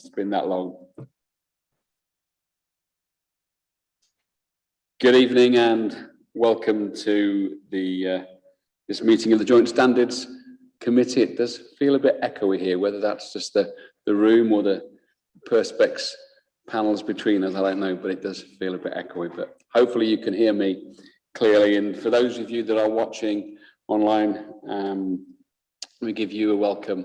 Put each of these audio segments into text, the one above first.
It's been that long. Good evening and welcome to the this meeting of the Joint Standards Committee. It does feel a bit echoey here, whether that's just the room or the Perspex panels between us, I don't know, but it does feel a bit echoey. But hopefully you can hear me clearly. And for those of you that are watching online, we give you a welcome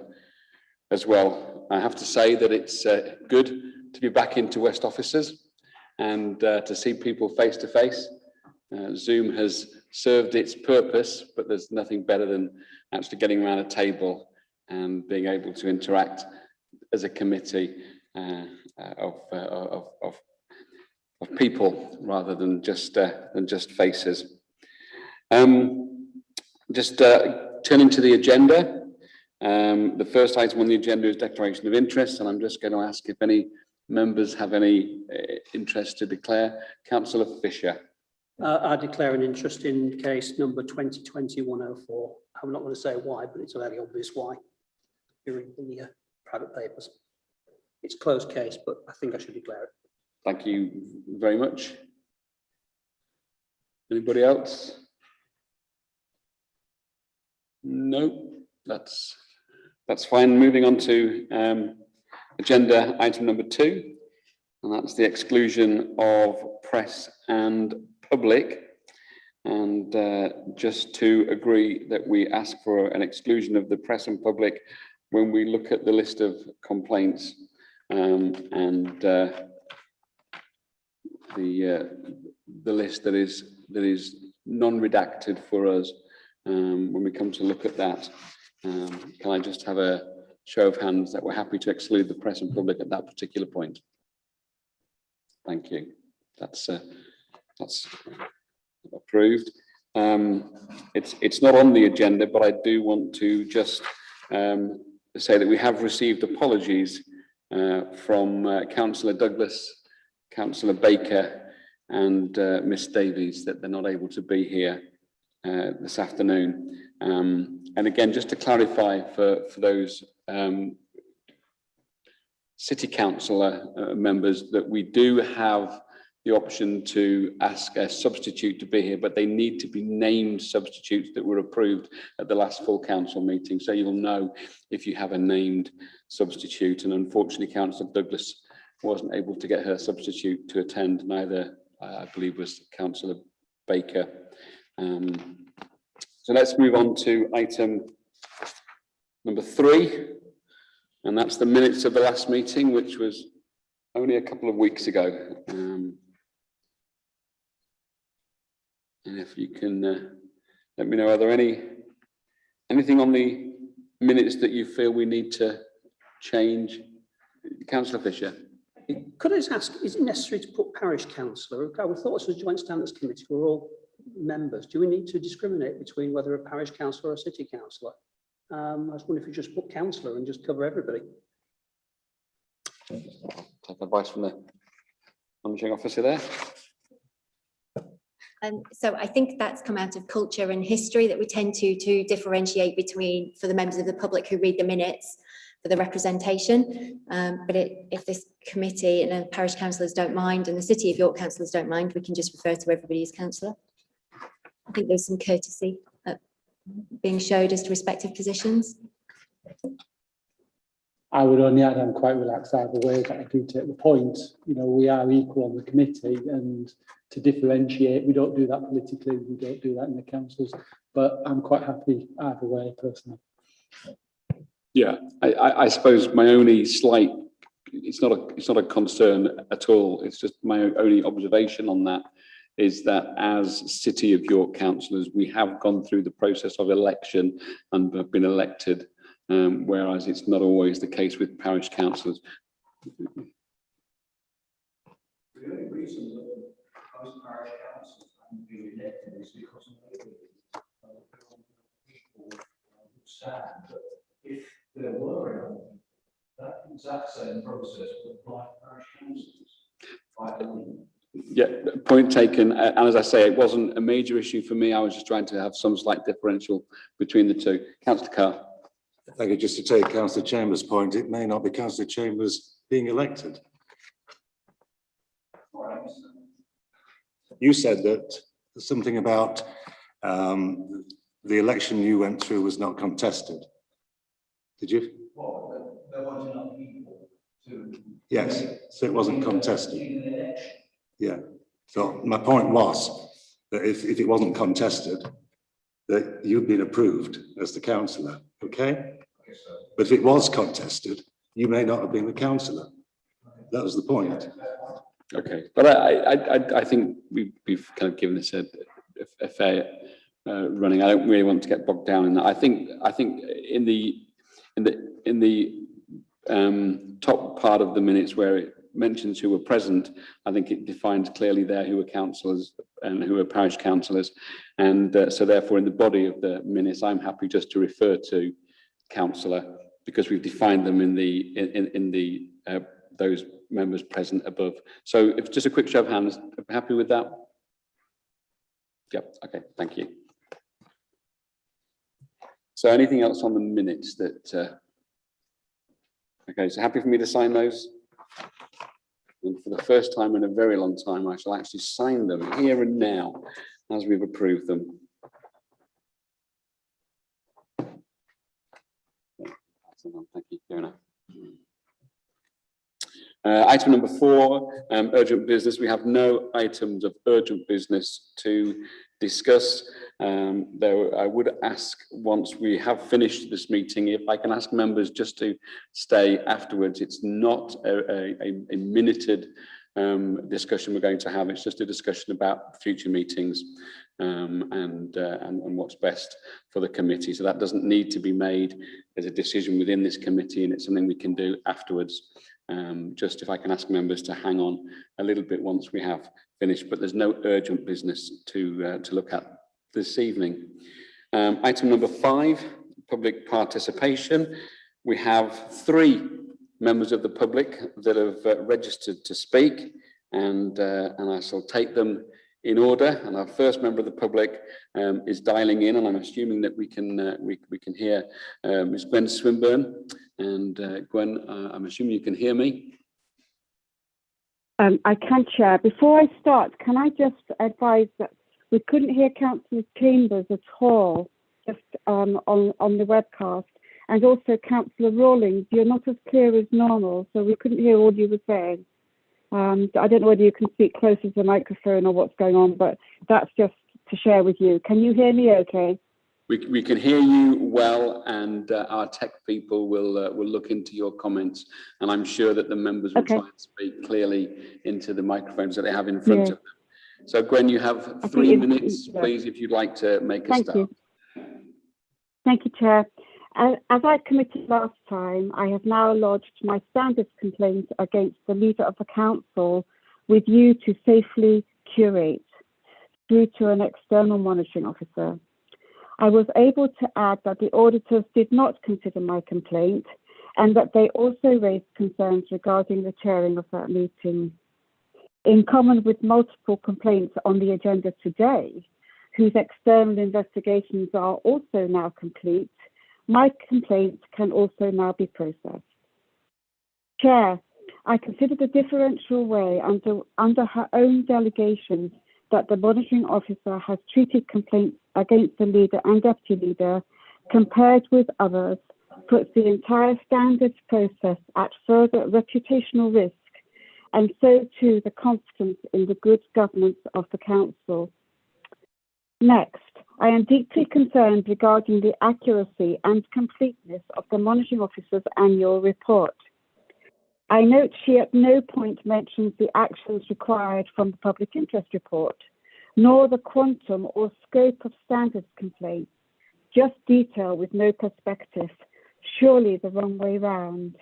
as well. I have to say that it's good to be back into West offices and to see people face to face. Zoom has served its purpose, but there's nothing better than actually getting around a table and being able to interact as a committee of people rather than just faces. Just turning to the agenda. The first item on the agenda is declaration of interest, and I'm just going to ask if any members have any interest to declare. Councillor Fisher. I declare an interest in case number 2020-104. I'm not going to say why, but it's a very obvious why. You read the private papers. It's a closed case, but I think I should declare it. Thank you very much. Anybody else? No, that's fine. Moving on to agenda item number 2, and that's the exclusion of press and public. And just to agree that we ask for an exclusion of the press and public when we look at the list of complaints and the list that is non-redacted for us. When we come to look at that, can I just have a show of hands that we're happy to exclude the press and public at that particular point? Thank you. That's approved. It's not on the agenda, but I do want to just say that we have received apologies from Councillor Douglas, Councillor Baker, and Miss Davies that they're not able to be here this afternoon. And again, just to clarify for those City Councillor members, that we do have the option to ask a substitute to be here, but they need to be named substitutes that were approved at the last full council meeting. So you'll know if you have a named substitute. And unfortunately, Councillor Douglas wasn't able to get her substitute to attend, neither I believe was Councillor Baker. So let's move on to item number 3, and that's the minutes of the last meeting, which was only a couple of weeks ago. And if you can let me know, are there anything on the minutes that you feel we need to change? Councillor Fisher. Could I just ask, is it necessary to put parish councillor? I thought this was a joint standards committee. We're all members. Do we need to discriminate between whether a parish councillor or a city councillor? I was wondering if you just put councillor and just cover everybody. Take advice from the managing officer there. So I think that's come out of culture and history, that we tend to differentiate between, for the members of the public who read the minutes, for the representation. But if this committee and the parish councillors don't mind, and the City of York councillors don't mind, we can just refer to everybody as councillor. I think there's some courtesy being showed as to respective positions. I would only add, I'm quite relaxed either way, but I do take the point. You know, we are equal on the committee, and to differentiate, we don't do that politically, we don't do that in the councils, but I'm quite happy either way personally. Yeah, I suppose my only slight, it's not a concern at all, it's just my only observation on that is that as City of York councillors, we have gone through the process of election and have been elected, whereas it's not always the case with parish councillors. The only reason that most parish councils haven't been elected is because maybe people would stand. But if there were that exact same process would apply to parish councils. Yeah, point taken. And as I say, it wasn't a major issue for me. I was just trying to have some slight differential between the two. Councillor Carr. Thank you. Just to take Councillor Chambers' point, it may not be Councillor Chambers being elected. You said that something about the election you went through was not contested. Did you? Well, there weren't enough people to. Yes, so it wasn't contested. Yeah. So my point was that if it wasn't contested, that you'd been approved as the councillor, okay? But if it was contested, you may not have been the councillor. That was the point. Okay, but I think we've kind of given this a fair running. I don't really want to get bogged down in that. I think in the top part of the minutes where it mentions who were present, I think it defines clearly there who were councillors and who were parish councillors, and so therefore in the body of the minutes, I'm happy just to refer to councillor because we've defined them in the those members present above. So if just a quick show of hands, happy with that? Yep. Okay. Thank you. So anything else on the minutes that? Okay. So happy for me to sign those. And for the first time in a very long time, I shall actually sign them here and now as we've approved them. Thank you, Fiona. Item number 4, urgent business. We have no items of urgent business to discuss. Though I would ask, once we have finished this meeting, if I can ask members just to stay afterwards. It's not a minuted discussion we're going to have. It's just a discussion about future meetings and what's best for the committee. So that doesn't need to be made as a decision within this committee, and it's something we can do afterwards. Just if I can ask members to hang on a little bit once we have finished, but there's no urgent business to look at this evening. Item number 5, public participation. We have 3 members of the public that have registered to speak, and I shall take them in order. And our first member of the public is dialing in, and I'm assuming that we can hear Ms. Gwen Swinburne. And Gwen, I'm assuming you can hear me. I can, Chair. Before I start, can I just advise that we couldn't hear Councillor Chambers at all, just on the webcast, and also Councillor Rawlings. You're not as clear as normal, so we couldn't hear all you were saying. I don't know whether you can speak closer to the microphone or what's going on, but that's just to share with you. Can you hear me okay? We can hear you well, and our tech people will look into your comments, and I'm sure that the members will try and speak clearly into the microphones that they have in front of them. So Gwen, you have 3 minutes, please, if you'd like to make a start. Thank you, Chair. As I committed last time, I have now lodged my standards complaint against the leader of the council with you to safely curate through to an external monitoring officer. I was able to add that the auditors did not consider my complaint and that they also raised concerns regarding the chairing of that meeting. In common with multiple complaints on the agenda today, whose external investigations are also now complete, my complaint can also now be processed. Chair, I consider the differential way under her own delegation that the monitoring officer has treated complaints against the leader and deputy leader compared with others puts the entire standards process at further reputational risk, and so too the confidence in the good governance of the council. Next, I am deeply concerned regarding the accuracy and completeness of the monitoring officer's annual report. I note she at no point mentions the actions required from the public interest report, nor the quantum or scope of standards complaints, just detail with no perspective, surely the wrong way round.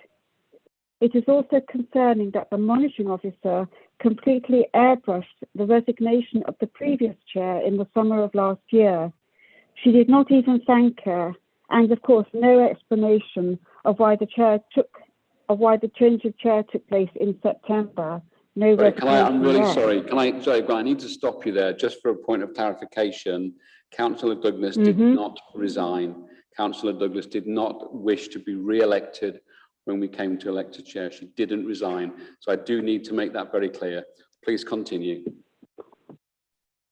It is also concerning that the monitoring officer completely airbrushed the resignation of the previous chair in the summer of last year. She did not even thank her, and of course no explanation of why the change of chair took place in September. No. I'm really sorry. I need to stop you there just for a point of clarification. Councillor Douglas did not resign. Councillor Douglas did not wish to be re-elected when we came to elect a chair. She didn't resign. So I do need to make that very clear. Please continue.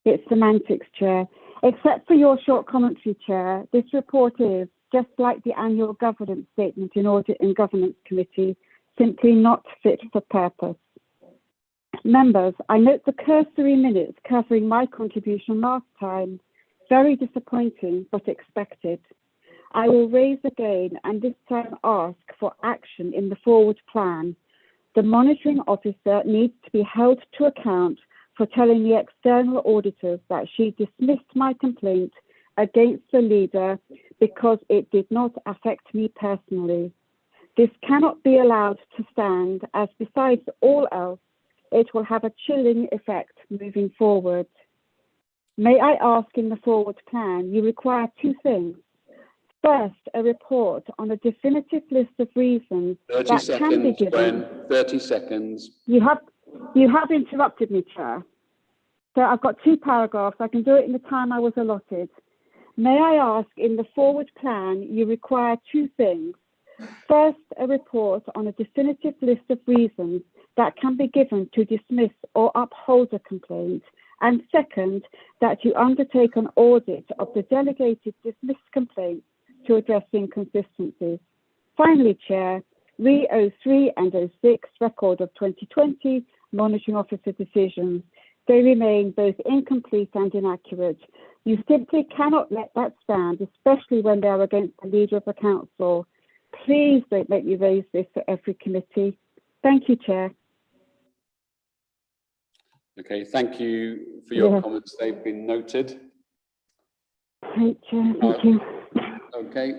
It's semantics, Chair. Except for your short commentary, Chair, this report is, just like the annual governance statement in Audit and Governance Committee, simply not fit for purpose. Members, I note the cursory minutes covering my contribution last time. Very disappointing, but expected. I will raise again and this time ask for action in the forward plan. The monitoring officer needs to be held to account for telling the external auditors that she dismissed my complaint against the leader because it did not affect me personally. This cannot be allowed to stand, as besides all else, it will have a chilling effect moving forward. May I ask, in the forward plan, you require two things. First, a report on a definitive list of reasons 30 that seconds, can be given. Gwen, 30 seconds. You have interrupted me, Chair. So I've got two paragraphs. I can do it in the time I was allotted. May I ask, in the forward plan, you require two things. First, a report on a definitive list of reasons that can be given to dismiss or uphold a complaint. And second, that you undertake an audit of the delegated dismissed complaints to address inconsistencies. Finally, Chair, re 03 and 06 record of 2020 monitoring officer decisions. They remain both incomplete and inaccurate. You simply cannot let that stand, especially when they are against the leader of the council. Please don't make me raise this for every committee. Thank you, Chair. Okay, thank you for your comments. They've been noted. Thank you. Thank you. Okay,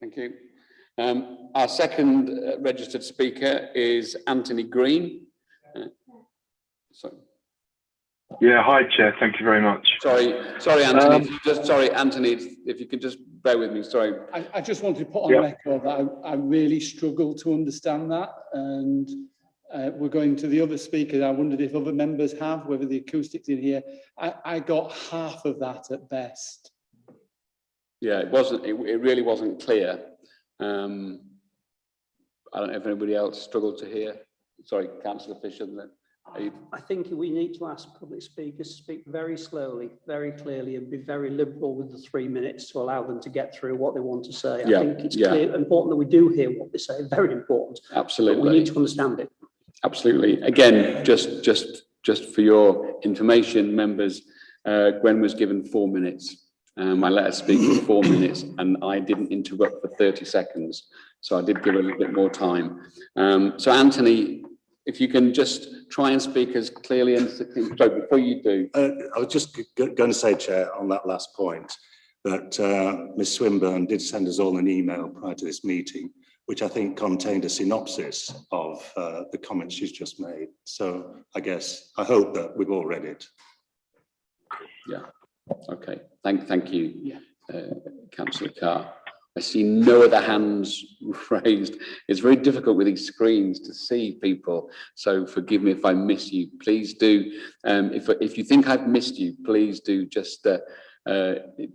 thank you. Our second registered speaker is Anthony Green. Yeah, hi, Chair. Thank you very much. Sorry, Anthony. Anthony, if you could just bear with me. Sorry. I just wanted to put on record that I really struggle to understand that, and we're going to the other speakers. I wondered if other members have, whether the acoustics in here. I got half of that at best. Yeah, it wasn't. It really wasn't clear. I don't know if anybody else struggled to hear. Sorry, Councillor Fisher. I think we need to ask public speakers to speak very slowly, very clearly, and be very liberal with the 3 minutes to allow them to get through what they want to say. I think it's clear, important that we do hear what they say. Very important. Absolutely. But we need to understand it. Absolutely. Again, just for your information, members, Gwen was given 4 minutes. I let her speak for 4 minutes, and I didn't interrupt for 30 seconds. So I did give her a little bit more time. So Anthony, if you can just try and speak as clearly and succinctly. So before you do. I was just going to say, Chair, on that last point, that Ms Swinburne did send us all an email prior to this meeting, which I think contained a synopsis of the comments she's just made. So I hope that we've all read it. Yeah. Okay. Thank you, Councillor Carr. I see no other hands raised. It's very difficult with these screens to see people, so forgive me if I miss you. Please do. If you think I've missed you, please do just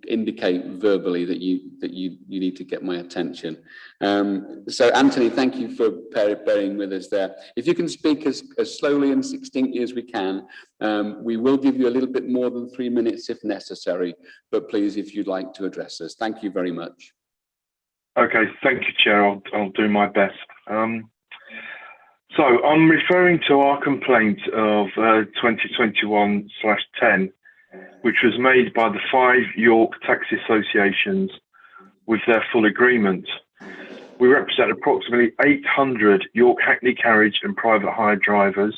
indicate verbally that you need to get my attention. So Anthony, thank you for bearing with us there. If you can speak as slowly and succinctly as we can, we will give you a little bit more than 3 minutes if necessary, but please, if you'd like to address us. Thank you very much. Okay, thank you, Chair. I'll do my best. So I'm referring to our complaint of 2021/10, which was made by the 5 York taxi associations with their full agreement. We represent approximately 800 York Hackney carriage and private hire drivers.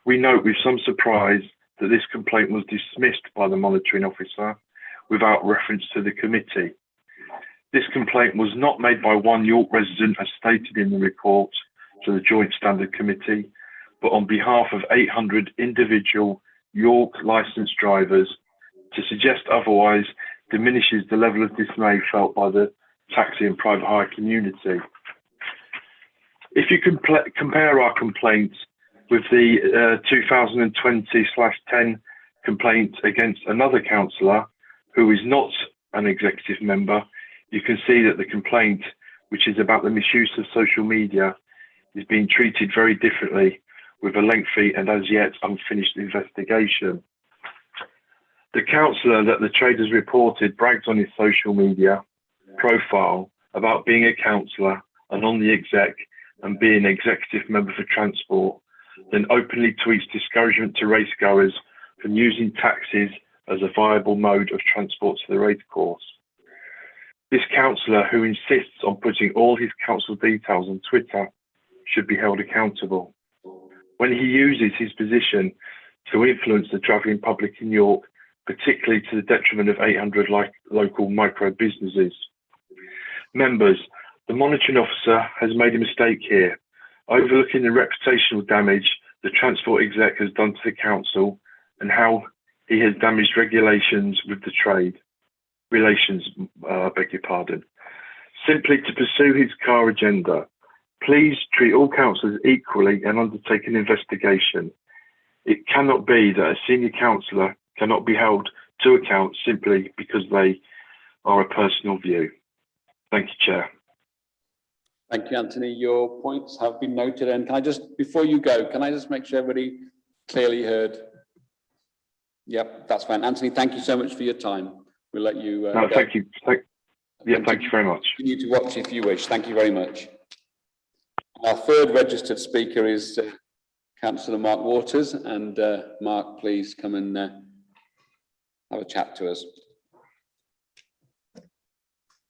We note with some surprise that this complaint was dismissed by the monitoring officer without reference to the committee. This complaint was not made by one York resident as stated in the report to the Joint Standard Committee, but on behalf of 800 individual York licensed drivers. To suggest otherwise diminishes the level of dismay felt by the taxi and private hire community. If you compare our complaints with the 2020/10 complaint against another councillor who is not an executive member, you can see that the complaint, which is about the misuse of social media, is being treated very differently with a lengthy and as yet unfinished investigation. The councillor that the trade has reported brags on his social media profile about being a councillor and on the exec and being an executive member for transport, then openly tweets discouragement to racegoers from using taxis as a viable mode of transport to the racecourse. This councillor, who insists on putting all his council details on Twitter, should be held accountable. When he uses his position to influence the travelling public in York, particularly to the detriment of 800 local micro businesses. Members, the monitoring officer has made a mistake here, overlooking the reputational damage the transport exec has done to the council and how he has damaged regulations with the trade. I beg your pardon. Simply to pursue his car agenda. Please treat all councillors equally and undertake an investigation. It cannot be that a senior councillor cannot be held to account simply because they are a personal view. Thank you, Chair. Thank you, Anthony. Your points have been noted. And can I just, before you go, can I just make sure everybody clearly heard? Yep, that's fine. Anthony, thank you so much for your time. We'll let you. No, thank you. Thank you very much. You need to watch if you wish. Thank you very much. Our third registered speaker is Councillor Mark Waters. And Mark, please come and have a chat to us.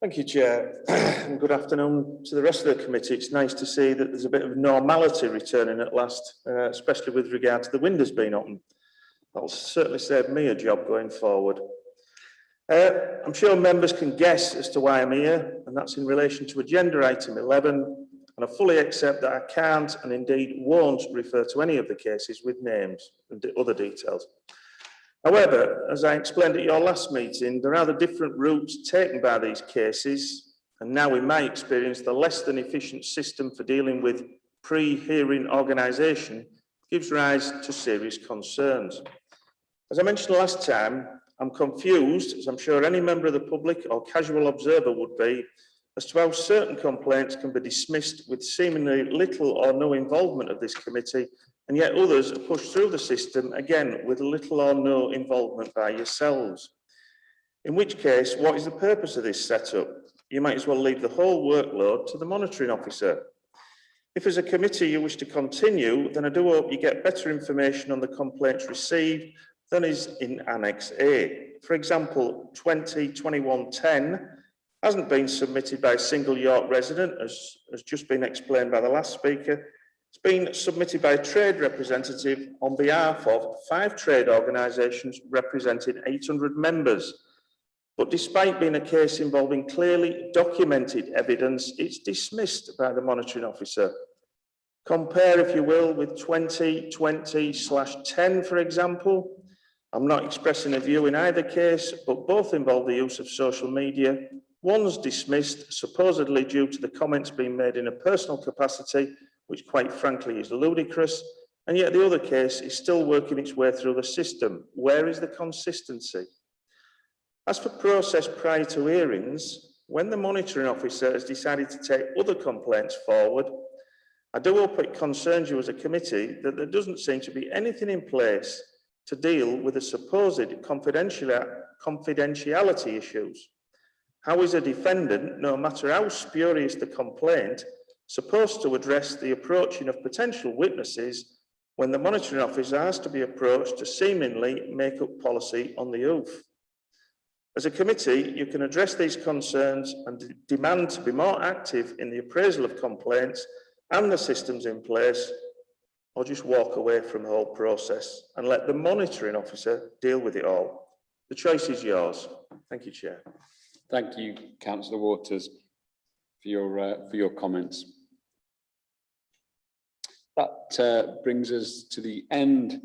Thank you, Chair, and good afternoon to the rest of the committee. It's nice to see that there's a bit of normality returning at last, especially with regard to the windows being open. That'll certainly save me a job going forward. I'm sure members can guess as to why I'm here, and that's in relation to agenda item 11, and I fully accept that I can't and indeed won't refer to any of the cases with names and other details. However, as I explained at your last meeting, there are the different routes taken by these cases, and now in my experience, the less than efficient system for dealing with pre-hearing organisation gives rise to serious concerns. As I mentioned last time, I'm confused, as I'm sure any member of the public or casual observer would be, as to how certain complaints can be dismissed with seemingly little or no involvement of this committee, and yet others are pushed through the system, again, with little or no involvement by yourselves. In which case, what is the purpose of this setup? You might as well leave the whole workload to the monitoring officer. If as a committee you wish to continue, then I do hope you get better information on the complaints received than is in Annex A. For example, 2021-10 hasn't been submitted by a single York resident, as has just been explained by the last speaker. It's been submitted by a trade representative on behalf of 5 trade organisations representing 800 members. But despite being a case involving clearly documented evidence, it's dismissed by the monitoring officer. Compare, if you will, with 2020/10, for example. I'm not expressing a view in either case, but both involve the use of social media. One's dismissed, supposedly due to the comments being made in a personal capacity, which quite frankly is ludicrous, and yet the other case is still working its way through the system. Where is the consistency? As for process prior to hearings, when the monitoring officer has decided to take other complaints forward, I do hope it concerns you as a committee that there doesn't seem to be anything in place to deal with the supposed confidentiality issues. How is a defendant, no matter how spurious the complaint, supposed to address the approaching of potential witnesses when the monitoring officer has to be approached to seemingly make up policy on the hoof? As a committee, you can address these concerns and demand to be more active in the appraisal of complaints and the systems in place, or just walk away from the whole process and let the monitoring officer deal with it all. The choice is yours. Thank you, Chair. Thank you, Councillor Waters, for your comments. That brings us to the end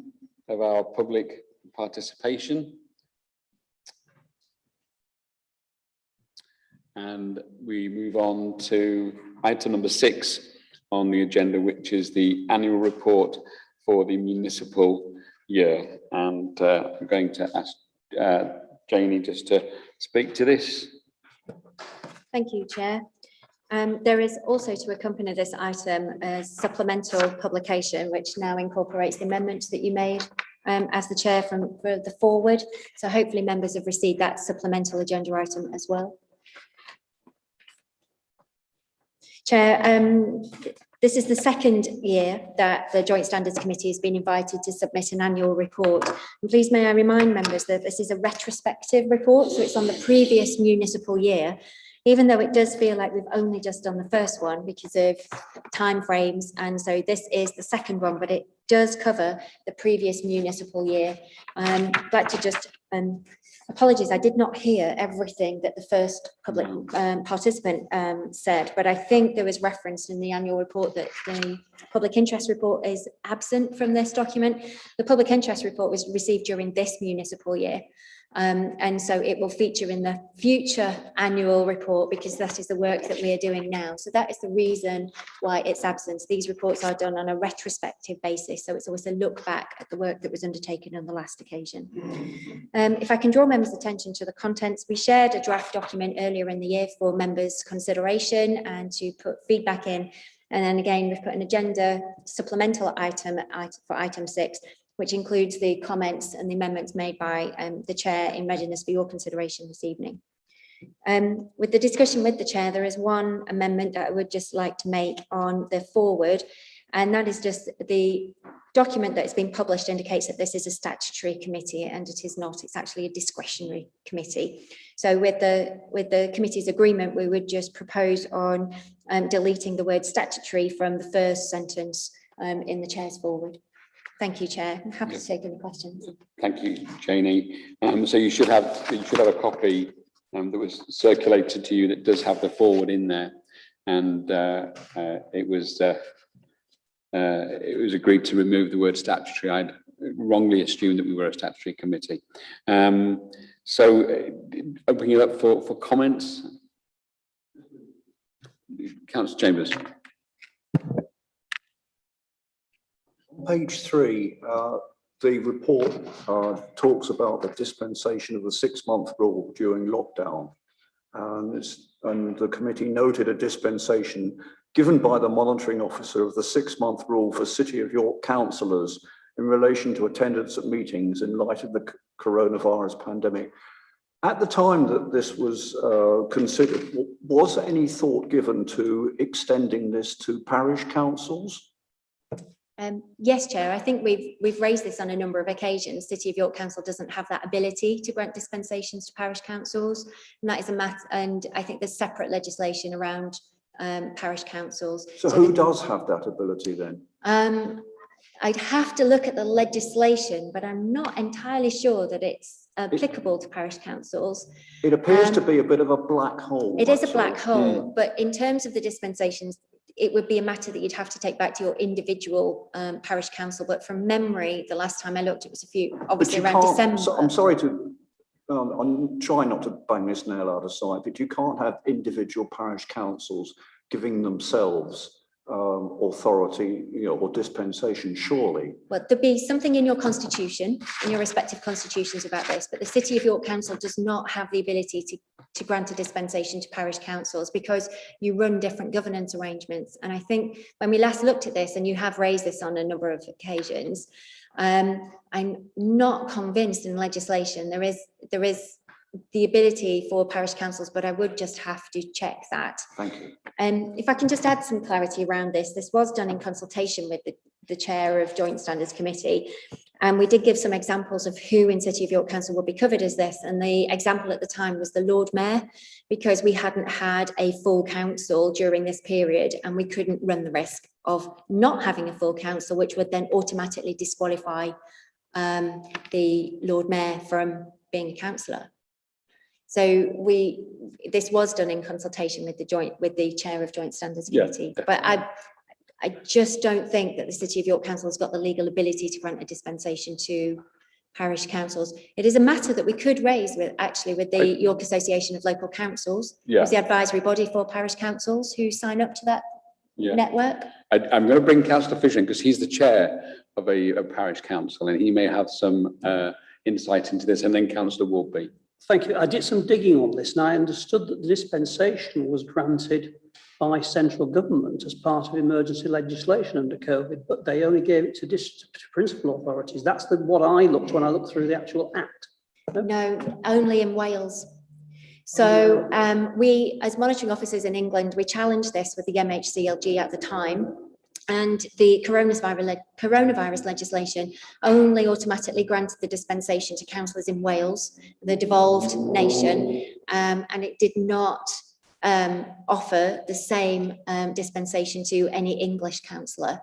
of our public participation. And we move on to item number 6 on the agenda, which is the annual report for the municipal year. And I'm going to ask Janie just to speak to this. Thank you, Chair. There is also to accompany this item a supplemental publication which now incorporates the amendments that you made as the Chair for the forward. So hopefully members have received that supplemental agenda item as well. Chair, this is the second year that the Joint Standards Committee has been invited to submit an annual report. And please may I remind members that this is a retrospective report, so it's on the previous municipal year, even though it does feel like we've only just done the first one because of timeframes. And so this is the second one, but it does cover the previous municipal year. I'd like to just apologies, I did not hear everything that the first public participant said, but I think there was reference in the annual report that the public interest report is absent from this document. The public interest report was received during this municipal year. And so it will feature in the future annual report because that is the work that we are doing now. So that is the reason why it's absent. These reports are done on a retrospective basis. So it's always a look back at the work that was undertaken on the last occasion. If I can draw members' attention to the contents, we shared a draft document earlier in the year for members' consideration and to put feedback in. And then again, we've put an agenda supplemental item for item 6, which includes the comments and the amendments made by the Chair in readiness for your consideration this evening. With the discussion with the Chair, there is one amendment that I would just like to make on the forward, and that is just the document that has been published indicates that this is a statutory committee and it is not, it's actually a discretionary committee. So with the committee's agreement, we would just propose on deleting the word statutory from the first sentence in the Chair's forward. Thank you, Chair. I'm happy to take any questions. Thank you, Janie. So you should have a copy that was circulated to you that does have the forward in there, and it was agreed to remove the word statutory. I'd wrongly assumed that we were a statutory committee. So opening it up for comments. Councillor Chambers. Page 3, the report talks about the dispensation of the 6-month rule during lockdown. And the committee noted a dispensation given by the monitoring officer of the 6-month rule for City of York councillors in relation to attendance at meetings in light of the coronavirus pandemic. At the time that this was considered, was any thought given to extending this to parish councils? Yes, Chair, I think we've raised this on a number of occasions. City of York Council doesn't have that ability to grant dispensations to parish councils, and that is a matter, and I think there's separate legislation around parish councils. So who does have that ability then? I'd have to look at the legislation, but I'm not entirely sure that it's applicable to parish councils. It appears to be a bit of a black hole. It is a black hole, but in terms of the dispensations, it would be a matter that you'd have to take back to your individual parish council. But from memory, the last time I looked, it was a few, obviously around December. So I'm sorry to, I'm trying not to bang this nail out of sight, but you can't have individual parish councils giving themselves authority, or dispensation, surely. Well, there'd be something in your constitution, in your respective constitutions about this, but the City of York Council does not have the ability to grant a dispensation to parish councils because you run different governance arrangements. And I think when we last looked at this, and you have raised this on a number of occasions, I'm not convinced in legislation there is the ability for parish councils, but I would just have to check that. Thank you. If I can just add some clarity around this, this was done in consultation with the chair of Joint Standards Committee, and we did give some examples of who in City of York Council would be covered as this, and the example at the time was the Lord Mayor, because we hadn't had a full council during this period, and we couldn't run the risk of not having a full council, which would then automatically disqualify the Lord Mayor from being a councillor. So this was done in consultation with the chair of Joint Standards Committee, but I just don't think that the City of York Council has got the legal ability to grant a dispensation to parish councils. It is a matter that we could raise with the York Association of Local Councils, who's the advisory body for parish councils who sign up to that network. I'm going to bring Councillor Fisher in because he's the chair of a parish council, and he may have some insight into this, and then Councillor Woolby. Thank you. I did some digging on this and I understood that the dispensation was granted by central government as part of emergency legislation under COVID, but they only gave it to principal authorities. That's what I looked when I looked through the actual act. No, only in Wales. So we, as monitoring officers in England, we challenged this with the MHCLG at the time. And the coronavirus legislation only automatically granted the dispensation to councillors in Wales, the devolved nation, and it did not offer the same dispensation to any English councillor.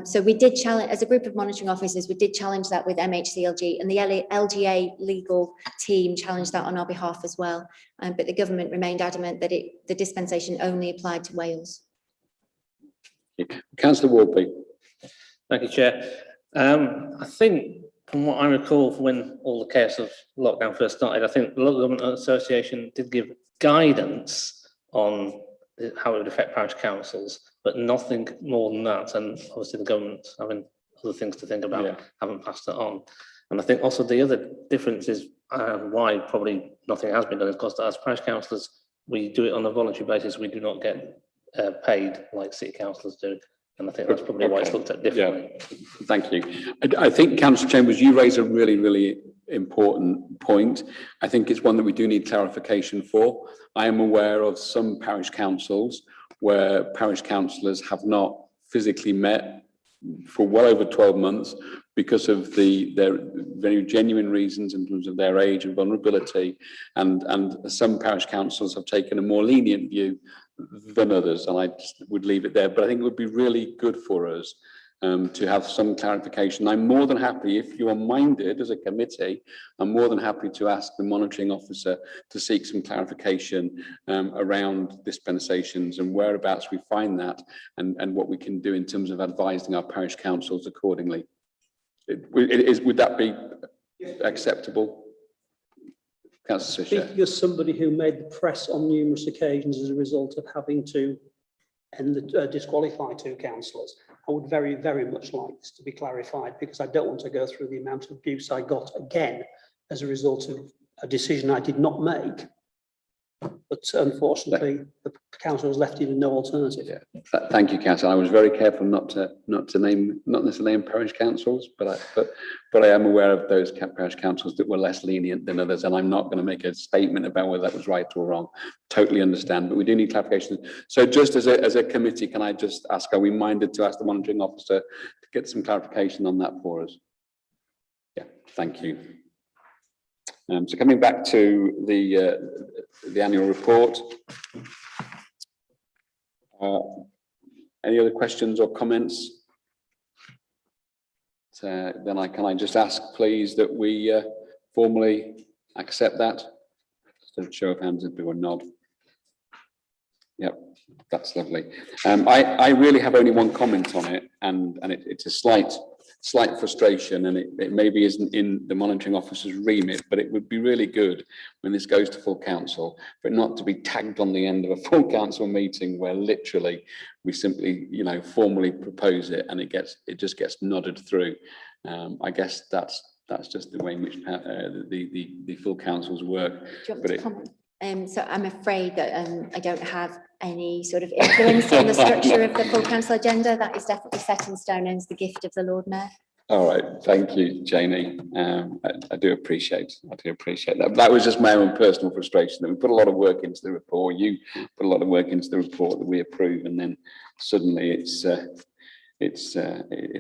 So we did challenge, as a group of monitoring officers, we did challenge that with MHCLG, and the LGA legal team challenged that on our behalf as well. But the government remained adamant that the dispensation only applied to Wales. Councillor Wardby. Thank you, Chair. I think from what I recall from when all the chaos of lockdown first started, I think the Local Government Association did give guidance on how it would affect parish councils, but nothing more than that. And obviously the government, having other things to think about, haven't passed it on. And I think also the other difference is why probably nothing has been done is because as parish councillors, we do it on a voluntary basis. We do not get paid like city councillors do. And I think that's probably why it's looked at differently. Yeah. Thank you. I think, Councillor Chambers, you raise a really, really important point. I think it's one that we do need clarification for. I am aware of some parish councils where parish councillors have not physically met for well over 12 months because of their very genuine reasons in terms of their age and vulnerability. And some parish councils have taken a more lenient view than others, and I just would leave it there. But I think it would be really good for us to have some clarification. I'm more than happy, if you are minded as a committee, I'm more than happy to ask the monitoring officer to seek some clarification around dispensations and whereabouts we find that, and what we can do in terms of advising our parish councils accordingly. Would that be acceptable? Speaking as somebody who made the press on numerous occasions as a result of having to disqualify 2 councillors, I would very, very much like this to be clarified, because I don't want to go through the amount of abuse I got again as a result of a decision I did not make. But unfortunately, the council was left in no alternative. Yeah. Thank you, Councillor. I was very careful not to name, not necessarily name parish councils, but I am aware of those parish councils that were less lenient than others, and I'm not going to make a statement about whether that was right or wrong. Totally understand, but we do need clarification. So, just as a committee, can I just ask, are we minded to ask the monitoring officer to get some clarification on that for us? Yeah, thank you. So coming back to the annual report, any other questions or comments? Then can I just ask, please, that we formally accept that? Just a show of hands, if we would nod. Yep, that's lovely. I really have only one comment on it, and it's a slight frustration, and it maybe isn't in the monitoring officer's remit, but it would be really good when this goes to full council for it not to be tagged on the end of a full council meeting where literally we simply, formally propose it and it just gets nodded through. I guess that's just the way in which the full councils work. Do you want me to comment? So I'm afraid that I don't have any sort of influence on the structure of the full council agenda. That is definitely set in stone and is the gift of the Lord Mayor. All right, thank you, Janie. I do appreciate that. That was just my own personal frustration that we put a lot of work into the report. You put a lot of work into the report that we approve, and then suddenly it's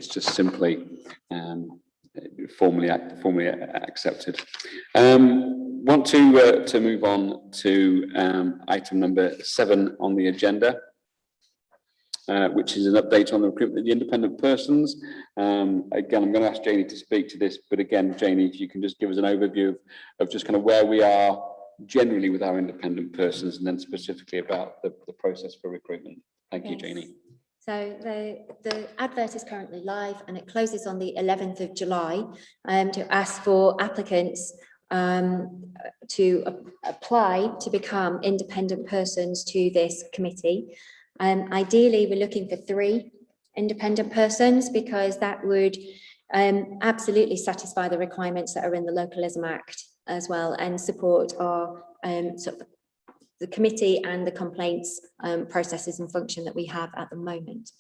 just simply formally accepted. Want to move on to item number 7 on the agenda, which is an update on the recruitment of the independent persons. Again, I'm going to ask Janie to speak to this, but again, Janie, if you can just give us an overview of just kind of where we are generally with our independent persons, and then specifically about the process for recruitment. Thank you, Janie. So the advert is currently live, and it closes on the 11th of July to ask for applicants to apply to become independent persons to this committee. Ideally, we're looking for 3 independent persons, because that would absolutely satisfy the requirements that are in the Localism Act as well and support our sort of the committee and the complaints processes and function that we have at the moment.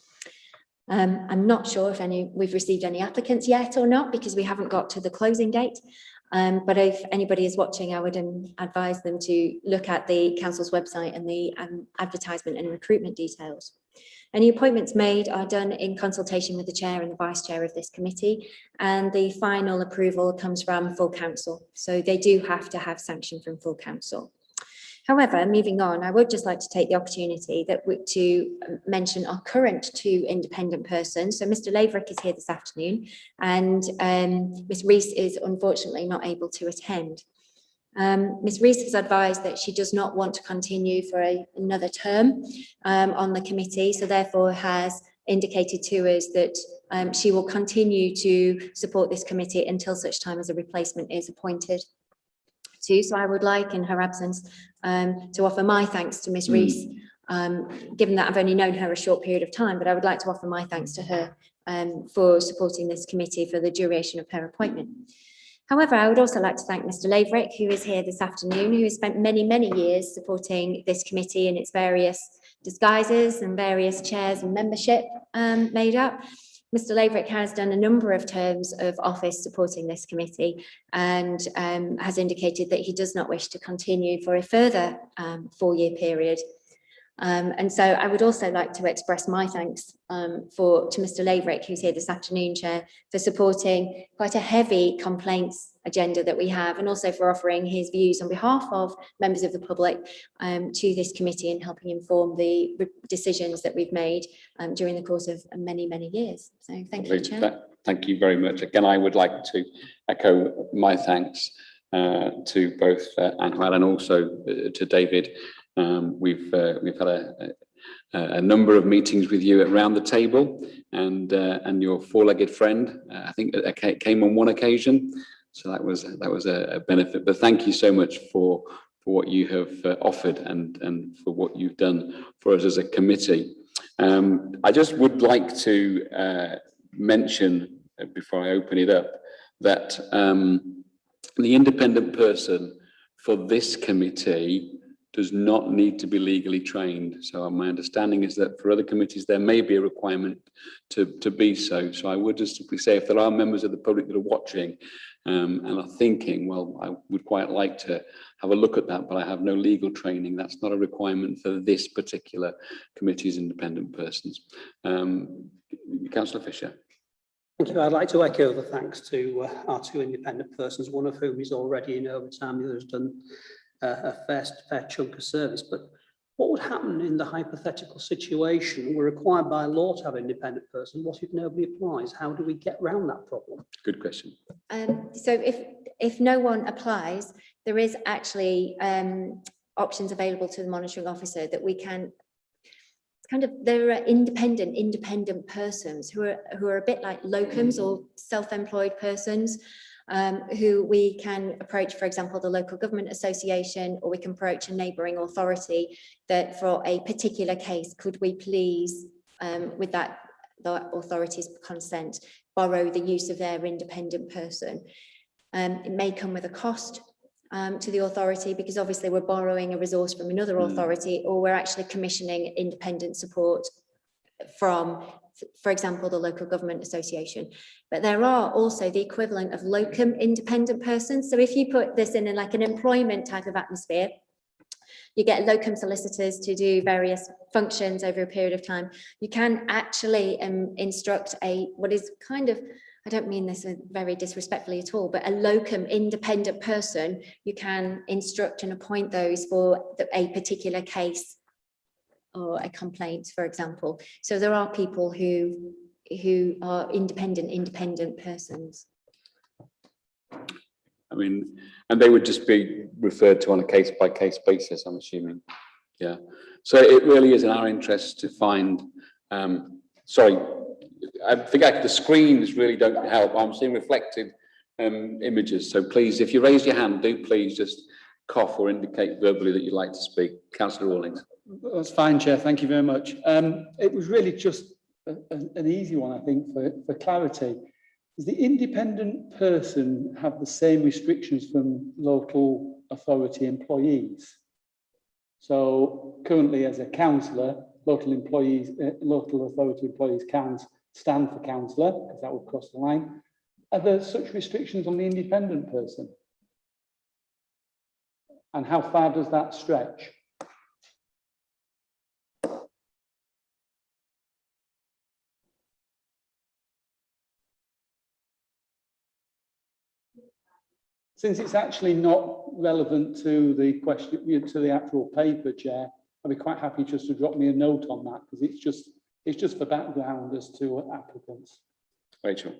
I'm not sure if we've received any applicants yet or not, because we haven't got to the closing date. But if anybody is watching, I would advise them to look at the council's website and the advertisement and recruitment details. Any appointments made are done in consultation with the chair and the vice chair of this committee, and the final approval comes from full council. So they do have to have sanction from full council. However, moving on, I would just like to take the opportunity to mention our current 2 independent persons. So Mr. Laverick is here this afternoon, and Ms. Rees is unfortunately not able to attend. Ms. Rees has advised that she does not want to continue for another term on the committee, so therefore has indicated to us that she will continue to support this committee until such time as a replacement is appointed. So I would like, in her absence, to offer my thanks to Ms. Rees, given that I've only known her a short period of time, but I would like to offer my thanks to her for supporting this committee for the duration of her appointment. However, I would also like to thank Mr. Laverick, who is here this afternoon, who has spent many, many years supporting this committee in its various disguises and various chairs and membership made up. Mr. Laverick has done a number of terms of office supporting this committee and has indicated that he does not wish to continue for a further 4-year period. And so I would also like to express my thanks to Mr. Laverick, who's here this afternoon, Chair, for supporting quite a heavy complaints agenda that we have, and also for offering his views on behalf of members of the public to this committee and helping inform the decisions that we've made during the course of many, many years. So thank you, Chair. Thank you very much. Again, I would like to echo my thanks to both Angel and also to David. We've had a number of meetings with you around the table, and your 4-legged friend, I think, came on one occasion, so that was a benefit. But thank you so much for what you have offered and for what you've done for us as a committee. I just would like to mention before I open it up that the independent person for this committee does not need to be legally trained. So my understanding is that for other committees, there may be a requirement to be so. So I would just simply say, if there are members of the public that are watching and are thinking, well, I would quite like to have a look at that, but I have no legal training, that's not a requirement for this particular committee's independent persons. Councillor Fisher. Thank you. I'd like to echo the thanks to our 2 independent persons, one of whom is already in overtime, the other has done a fair chunk of service. But what would happen in the hypothetical situation? We're required by law to have an independent person. What if nobody applies? How do we get around that problem? Good question. So if no one applies, there is actually options available to the monitoring officer that we can there are independent persons who are a bit like locums or self-employed persons, who we can approach, for example, the local government association, or we can approach a neighbouring authority that for a particular case, could we please, with the authority's consent, borrow the use of their independent person. It may come with a cost to the authority, because obviously we're borrowing a resource from another authority, or we're actually commissioning independent support from, for example, the local government association. But there are also the equivalent of locum independent persons. So if you put this in like an employment type of atmosphere, you get locum solicitors to do various functions over a period of time. You can actually instruct what is kind of, I don't mean this very disrespectfully at all, but a locum independent person, you can instruct and appoint those for a particular case or a complaint, for example. So there are people who are independent persons. I mean, and they would just be referred to on a case-by-case basis, I'm assuming. Yeah. So it really is in our interest to find, sorry, I think the screens really don't help. I'm seeing reflected images. So please, if you raise your hand, do please just cough or indicate verbally that you'd like to speak. Councillor Rawlings. That's fine, Chair. Thank you very much. It was really just an easy one, I think, for clarity. Does the independent person have the same restrictions from local authority employees? So currently as a councillor, local authority employees can't stand for councillor because that would cross the line. Are there such restrictions on the independent person? And how far does that stretch? Since it's actually not relevant to the question, to the actual paper, Chair, I'd be quite happy just to drop me a note on that because it's just for background as to applicants. Rachel.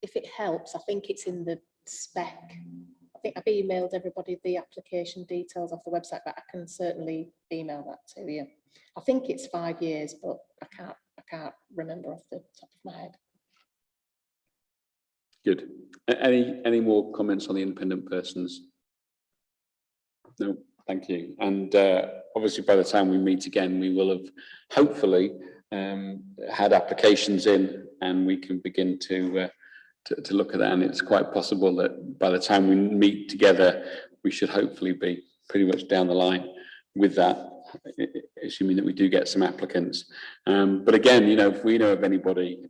If it helps, I think it's in the spec. I think I've emailed everybody the application details off the website, but I can certainly email that to you. I think it's 5 years, but I can't remember off the top of my head. Good. Any more comments on the independent persons? No, thank you. And obviously by the time we meet again, we will have hopefully had applications in and we can begin to look at that. And it's quite possible that by the time we meet together, we should hopefully be pretty much down the line with that, assuming that we do get some applicants. But again, you know, if we know of anybody,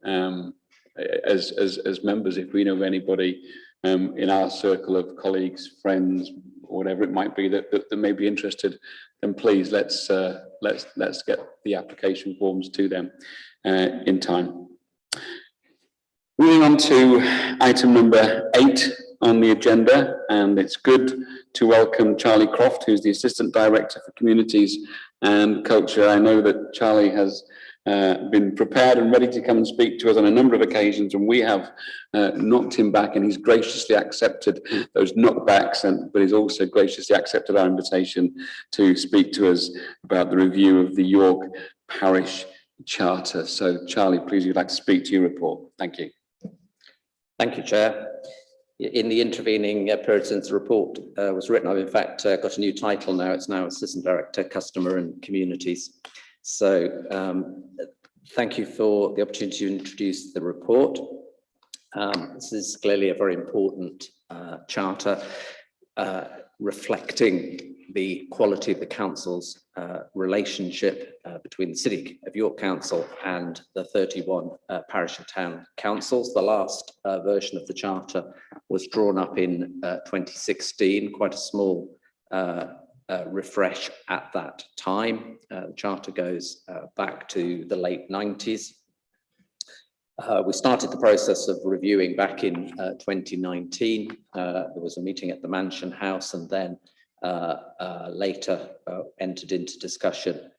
as members, if we know of anybody in our circle of colleagues, friends, or whatever it might be that may be interested, then please let's get the application forms to them in time. Moving on to item number 8 on the agenda, and it's good to welcome Charlie Croft, who's the Assistant Director for Communities and Culture. I know that Charlie has been prepared and ready to come and speak to us on a number of occasions, and we have knocked him back, and he's graciously accepted those knockbacks, but he's also graciously accepted our invitation to speak to us about the review of the York Parish Charter. So Charlie, please, you'd like to speak to your report. Thank you. Thank you, Chair. In the intervening period since the report was written, I've in fact got a new title now. It's now Assistant Director, Customer and Communities. So thank you for the opportunity to introduce the report. This is clearly a very important charter reflecting the quality of the council's relationship between the City of York Council and the 31 parish and town councils. The last version of the charter was drawn up in 2016, quite a small refresh at that time. The charter goes back to the late 90s. We started the process of reviewing back in 2019. There was a meeting at the Mansion House, and then later entered into discussion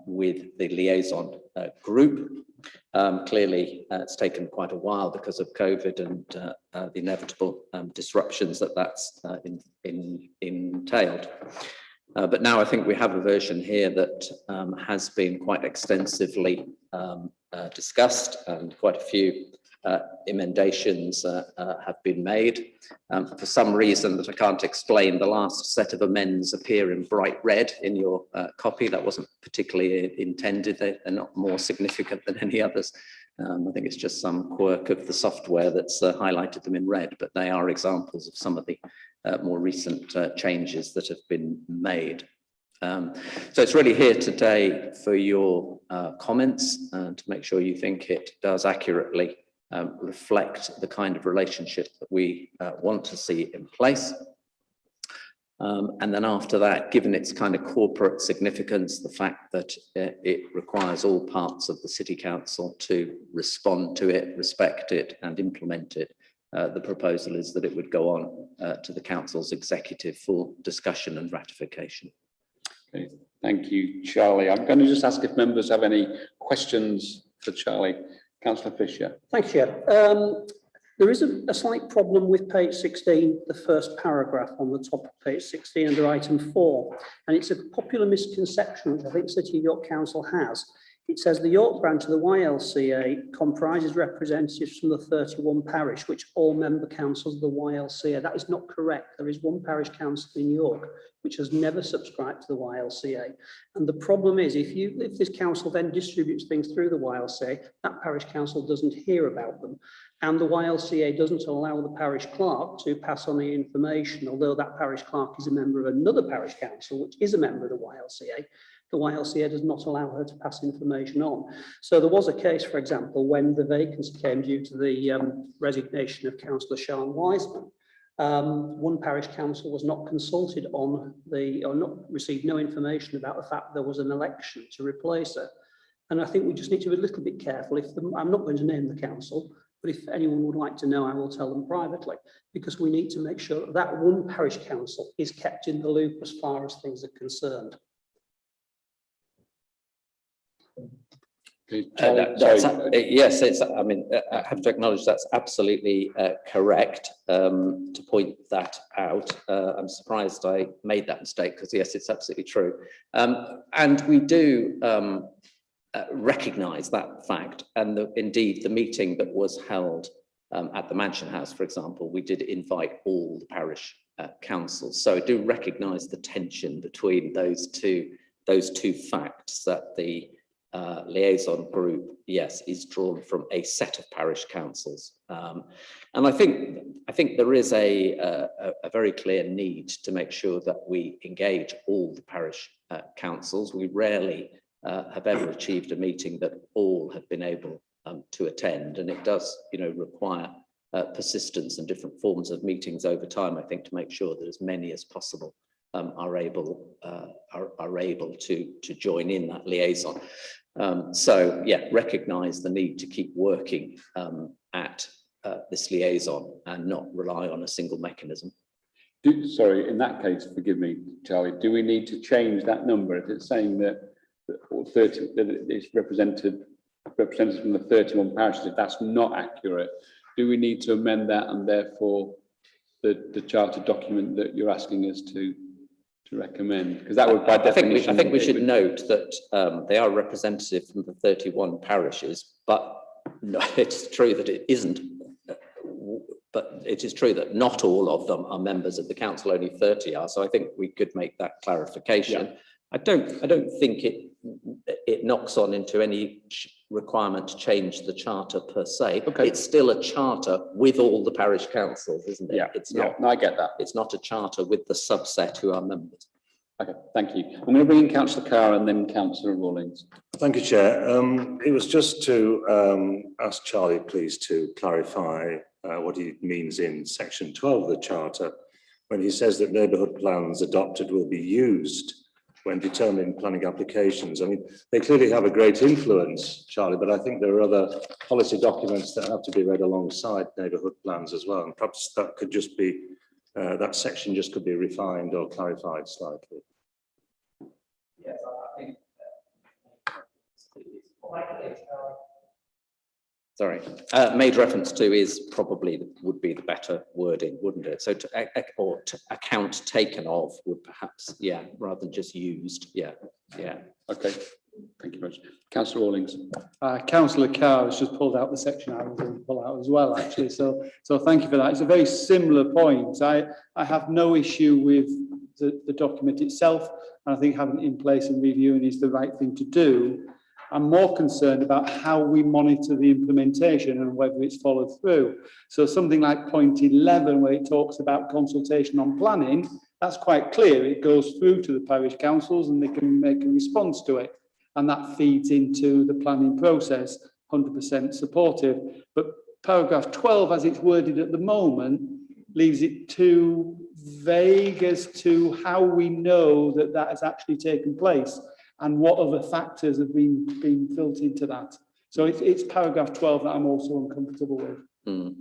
with the liaison group. Clearly, it's taken quite a while because of COVID and the inevitable disruptions that's entailed. But now I think we have a version here that has been quite extensively discussed, and quite a few emendations have been made. For some reason that I can't explain, the last set of amends appear in bright red in your copy. That wasn't particularly intended. They're not more significant than any others. I think it's just some quirk of the software that's highlighted them in red, but they are examples of some of the more recent changes that have been made. So it's really here today for your comments to make sure you think it does accurately reflect the kind of relationship that we want to see in place. And then after that, given its kind of corporate significance, the fact that it requires all parts of the City Council to respond to it, respect it and implement it, the proposal is that it would go on to the Council's executive for discussion and ratification. Okay, thank you, Charlie. I'm going to just ask if members have any questions for Charlie. Councillor Fisher. Thanks, Chair. There is a slight problem with page 16, the first paragraph on the top of page 16 under item 4, and it's a popular misconception which I think City of York Council has, It says the York branch of the YLCA comprises representatives from the 31 parish, which all member councils of the YLCA. That is not correct. There is one parish council in York which has never subscribed to the YLCA. And the problem is, if this council then distributes things through the YLCA, that parish council doesn't hear about them. And the YLCA doesn't allow the parish clerk to pass on the information, although that parish clerk is a member of another parish council, which is a member of the YLCA. The YLCA does not allow her to pass information on. So there was a case, for example, when the vacancy came due to the resignation of Councillor Sian Wiseman. One parish council was not consulted on received no information about the fact there was an election to replace her. And I think we just need to be a little bit careful. I'm not going to name the council, but if anyone would like to know, I will tell them privately, because we need to make sure that one parish council is kept in the loop as far as things are concerned. Okay, yes, I mean, I have to acknowledge that's absolutely correct. To point that out, I'm surprised I made that mistake, because yes, it's absolutely true. And we do recognise that fact, and indeed the meeting that was held at the Mansion House, for example, we did invite all the parish councils. So I do recognise the tension between those two facts, that the liaison group, yes, is drawn from a set of parish councils, and I think there is a very clear need to make sure that we engage all the parish councils. We rarely have ever achieved a meeting that all have been able to attend, and it does, require persistence and different forms of meetings over time, I think, to make sure that as many as possible are able to join in that liaison. So yeah, recognise the need to keep working at this liaison and not rely on a single mechanism. Sorry, in that case, forgive me, Charlie, do we need to change that number if it's saying that 30 that it's representatives from the 31 parishes? If that's not accurate, do we need to amend that, and therefore the charter document that you're asking us to recommend? Because that would, by definition, I think we should note that they are representative from the 31 parishes, but no, it's true that it isn't. But it is true that not all of them are members of the council, only 30 are. So I think we could make that clarification. Yeah. I don't think it knocks on into any requirement to change the charter per se. Okay. It's still a charter with all the parish councils, isn't it? Yeah, it's not. Yeah, no, I get that. It's not a charter with the subset who are members. Okay, thank you. I'm going to bring in Councillor Carr and then Councillor Rawlings. Thank you, Chair. It was just to ask Charlie, please, to clarify what he means in section 12 of the charter when he says that neighbourhood plans adopted will be used when determining planning applications. I mean, they clearly have a great influence, Charlie, but I think there are other policy documents that have to be read alongside neighbourhood plans as well. And perhaps that could just be, that section just could be refined or clarified slightly. Yes, I think. Sorry, made reference to is probably would be the better wording, wouldn't it? So to account taken of would perhaps, yeah, rather than just used. Yeah. Okay, thank you very much. Councillor Rawlings. Councillor Carr has just pulled out the section I was going to pull out as well, actually. So thank you for that. It's a very similar point. I have no issue with the document itself, and I think having it in place and reviewing is the right thing to do. I'm more concerned about how we monitor the implementation and whether it's followed through. So something like point 11, where it talks about consultation on planning, that's quite clear. It goes through to the parish councils and they can make a response to it. And that feeds into the planning process, 100% supportive. But paragraph 12, as it's worded at the moment, leaves it too vague as to how we know that that has actually taken place and what other factors have been built into that. So it's paragraph 12 that I'm also uncomfortable with. Mm.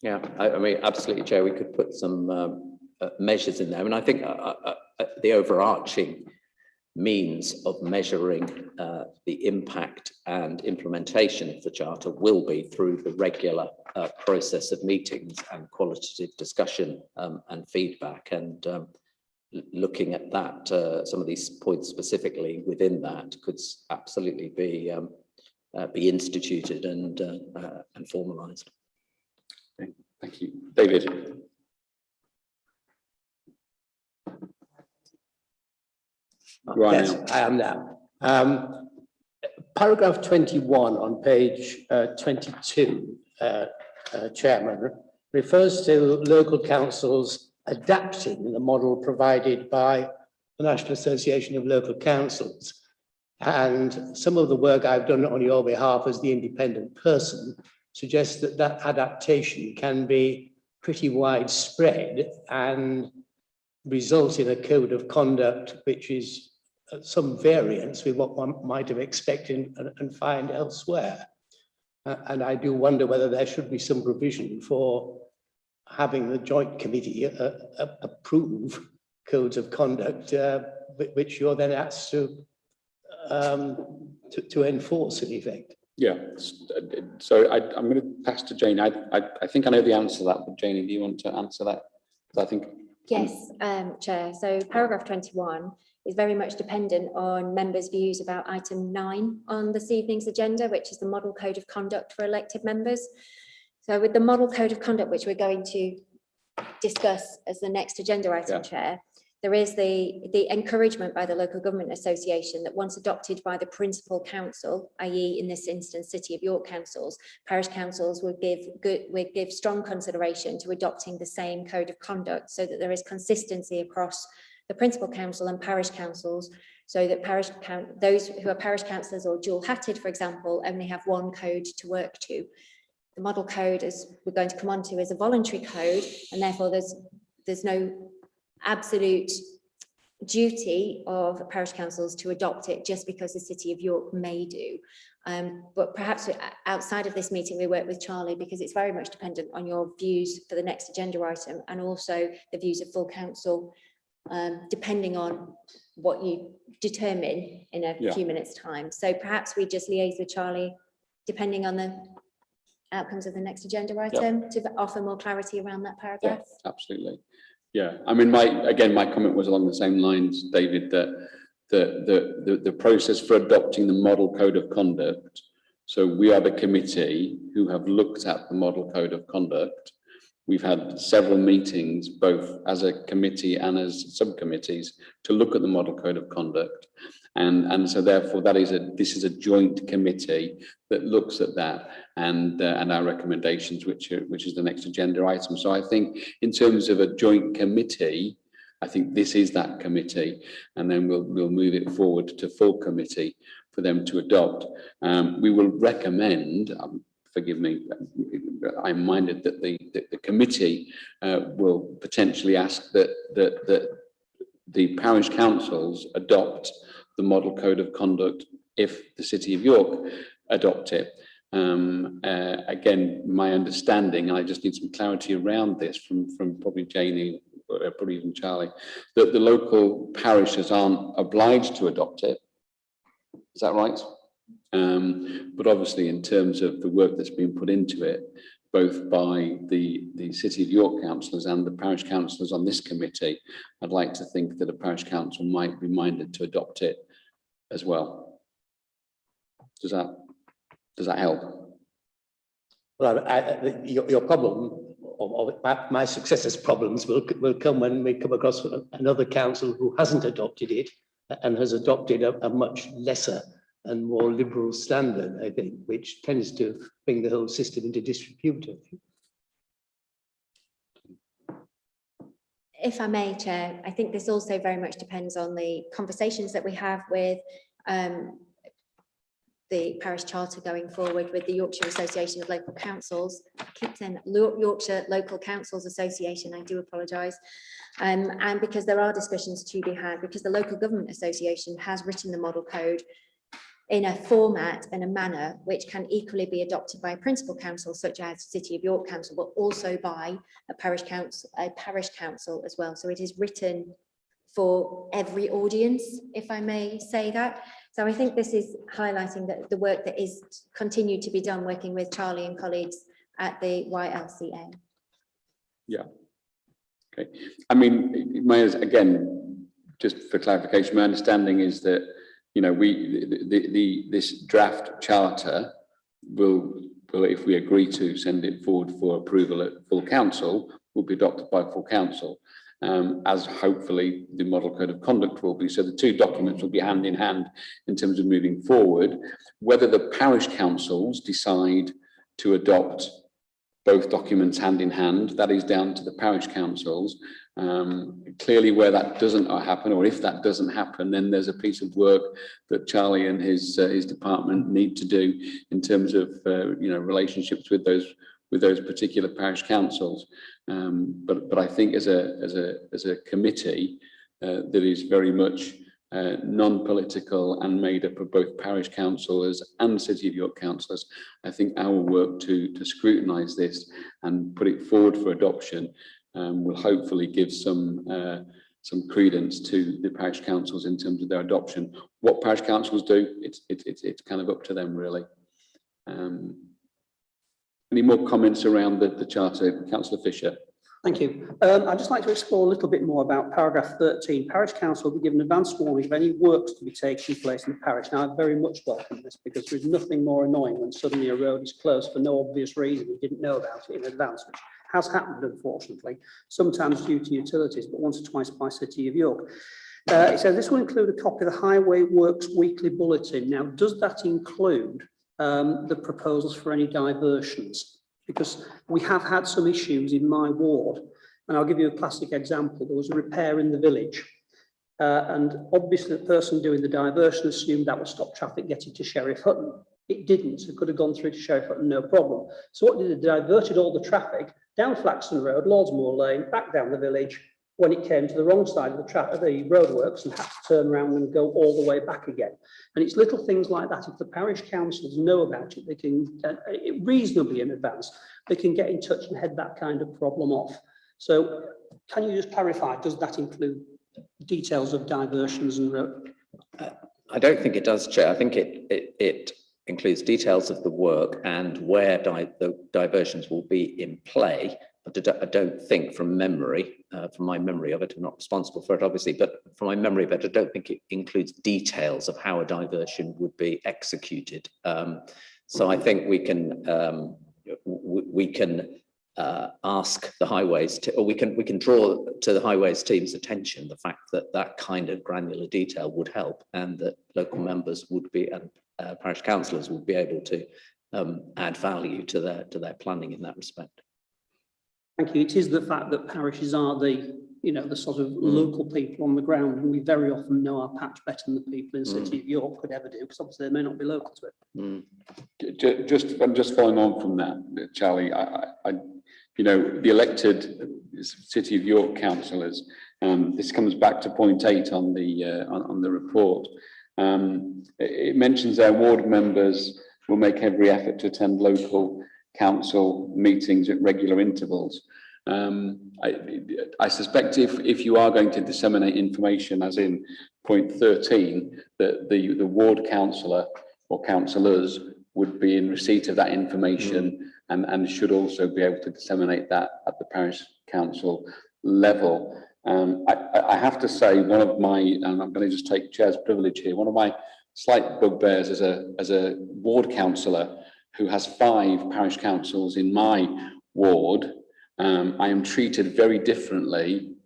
Yeah, I mean, absolutely, Chair, we could put some measures in there. I mean, I think the overarching means of measuring the impact and implementation of the Charter will be through the regular process of meetings and qualitative discussion and feedback. And looking at that, some of these points specifically within that could absolutely be instituted and formalised. Okay, thank you. David. Yes, I am now. Paragraph 21 on page 22, Chairman, refers to local councils adapting the model provided by the National Association of Local Councils. And some of the work I've done on your behalf as the independent person suggests that that adaptation can be pretty widespread and result in a code of conduct which is some variance with what one might have expected and find elsewhere. And I do wonder whether there should be some provision for having the joint committee approve codes of conduct, which you're then asked to enforce in effect. Yeah, so I'm going to pass to Jane. I think I know the answer to that, but Janie, do you want to answer that? I think. Yes, Chair. So paragraph 21 is very much dependent on members' views about item 9 on this evening's agenda, which is the model code of conduct for elected members. So with the model code of conduct, which we're going to discuss as the next agenda item, Chair, there is the encouragement by the Local Government Association that once adopted by the principal council, i.e. in this instance, City of York councils, parish councils would give strong consideration to adopting the same code of conduct so that there is consistency across the principal council and parish councils, so that those who are parish councillors or dual-hatted, for example, only have one code to work to. The model code, as we're going to come on to, is a voluntary code, and therefore there's no absolute duty of parish councils to adopt it just because the City of York may do. But perhaps outside of this meeting, we work with Charlie because it's very much dependent on your views for the next agenda item and also the views of full council, depending on what you determine in a few minutes' time. So perhaps we just liaise with Charlie, depending on the outcomes of the next agenda item, to offer more clarity around that paragraph. Yeah, absolutely. Yeah, I mean, my comment was along the same lines, David, that the process for adopting the model code of conduct. So we are the committee who have looked at the model code of conduct. We've had several meetings, both as a committee and as subcommittees, to look at the model code of conduct. And so therefore this is a joint committee that looks at that and our recommendations, which is the next agenda item. So I think in terms of a joint committee, I think this is that committee, and then we'll move it forward to full committee for them to adopt. We will recommend, forgive me, I'm minded that the committee will potentially ask that the parish councils adopt the model code of conduct if the City of York adopt it. Again, my understanding, I just need some clarity around this from probably Janie, probably even Charlie, that the local parishes aren't obliged to adopt it. Is that right? But obviously in terms of the work that's been put into it, both by the City of York councillors and the parish councillors on this committee, I'd like to think that a parish council might be minded to adopt it as well. Does that help? Well, your problem, or my successor's problems, will come when we come across another council who hasn't adopted it and has adopted a much lesser and more liberal standard, I think, which tends to bring the whole system into disrepute. If I may, Chair, I think this also very much depends on the conversations that we have with the parish charter going forward with the Yorkshire Association of Local Councils. I keep saying Yorkshire Local Councils Association, I do apologise. And because there are discussions to be had, because the Local Government Association has written the model code in a format and a manner which can equally be adopted by a principal council such as City of York Council, but also by a parish council as well. So it is written for every audience, if I may say that. So I think this is highlighting that the work that is continued to be done working with Charlie and colleagues at the YLCA. Yeah. Okay. I mean, again, just for clarification, my understanding is that, you know, this draft charter will, if we agree to send it forward for approval at full council, will be adopted by full council, as hopefully the model code of conduct will be. So the two documents will be hand in hand in terms of moving forward. Whether the parish councils decide to adopt both documents hand in hand, that is down to the parish councils. Clearly, where that doesn't happen, or if that doesn't happen, then there's a piece of work that Charlie and his department need to do in terms of you know, relationships with those particular parish councils. But I think as a committee that is very much non-political and made up of both parish councillors and City of York councillors, I think our work to scrutinise this and put it forward for adoption will hopefully give some credence to the parish councils in terms of their adoption. What parish councils do, it's kind of up to them, really. Any more comments around the charter, Councillor Fisher? Thank you. I'd just like to explore a little bit more about paragraph 13. Parish council will be given advance warning of any works to be taking place in the parish. Now, I very much welcome this, because there is nothing more annoying when suddenly a road is closed for no obvious reason. You didn't know about it in advance, which has happened, unfortunately, sometimes due to utilities, but once or twice by City of York. It says this will include a copy of the Highway Works Weekly Bulletin. Now, does that include the proposals for any diversions? Because we have had some issues in my ward, and I'll give you a classic example. There was a repair in the village, and obviously the person doing the diversion assumed that would stop traffic getting to Sheriff Hutton. It didn't. It could have gone through to Sheriff Hutton, no problem. So what did they? Diverted all the traffic down Flaxton Road, Lordsmoor Lane, back down the village, when it came to the wrong side of the roadworks, and had to turn around and go all the way back again. And it's little things like that. If the parish councils know about it, they can, reasonably in advance, they can get in touch and head that kind of problem off. So can you just clarify, does that include details of diversions and road? I don't think it does, Chair. I think it includes details of the work and where the diversions will be in play. I don't think from memory, from my memory of it, I'm not responsible for it, obviously, but from my memory of it, I don't think it includes details of how a diversion would be executed. So I think we can ask the highways to, or we can draw to the highways team's attention the fact that that kind of granular detail would help, and that local members would be, and parish councillors would be able to add value to their planning in that respect. Thank you. It is the fact that parishes are the sort of local people on the ground, and we very often know our patch better than the people in the City of York could ever do, because obviously they may not be local to it. Just following on from that, Charlie, the elected City of York councillors, this comes back to point 8 on the report. It mentions our ward members will make every effort to attend local council meetings at regular intervals. I suspect if you are going to disseminate information, as in point 13, that the ward councillor or councillors would be in receipt of that information and should also be able to disseminate that at the parish council level. I have to say, one of my, and I'm going to just take chair's privilege here, one of my slight bugbears as a ward councillor who has 5 parish councils in my ward, I am treated very differently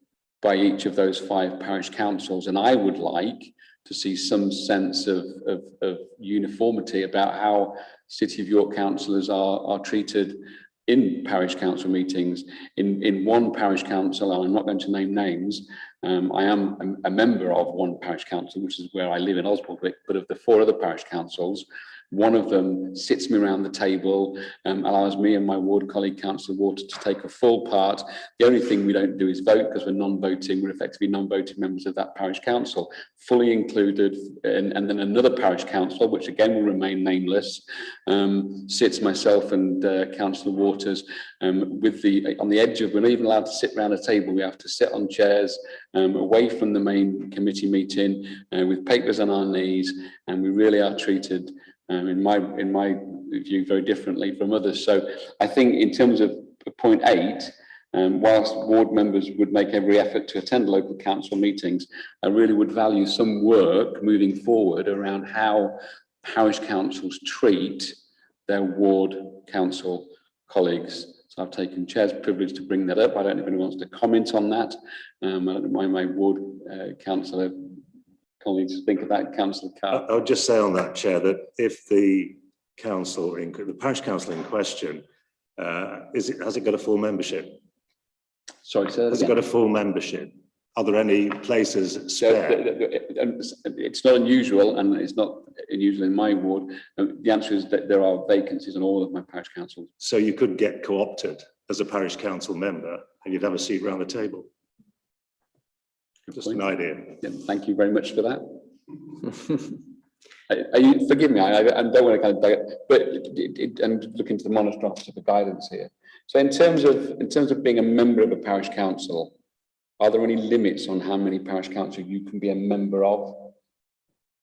by each of those 5 parish councils, and I would like to see some sense of uniformity about how City of York councillors are treated in parish council meetings. In one parish council, and I'm not going to name names, I am a member of one parish council, which is where I live in Oswaldwick, but of the 4 other parish councils, one of them sits me around the table, allows me and my ward colleague, Councillor Water, to take a full part. The only thing we don't do is vote, because we're non-voting. We're effectively non-voting members of that parish council, fully included. And then another parish council, which again will remain nameless, sits myself and Councillor Waters on the edge of, we're not even allowed to sit around a table. We have to sit on chairs away from the main committee meeting with papers on our knees, and we really are treated in my view very differently from others. So I think in terms of point 8, Whilst ward members would make every effort to attend local council meetings, I really would value some work moving forward around how parish councils treat their ward council colleagues. So I've taken chair's privilege to bring that up. I don't know if anyone wants to comment on that. I don't know why my ward councillor colleagues think of that. Councillor Carr. I would just say on that, Chair, that if the council, the parish council in question, has it got a full membership? Sorry, sir. Has it got a full membership? Are there any places spare? It's not unusual, and it's not unusual in my ward. The answer is that there are vacancies in all of my parish councils. So you could get co-opted as a parish council member and you'd have a seat around the table. Just an idea. Yeah, thank you very much for that. Forgive me, I don't want to kind of, but and look into the monitor officer for guidance here. So in terms of being a member of a parish council, are there any limits on how many parish councils you can be a member of?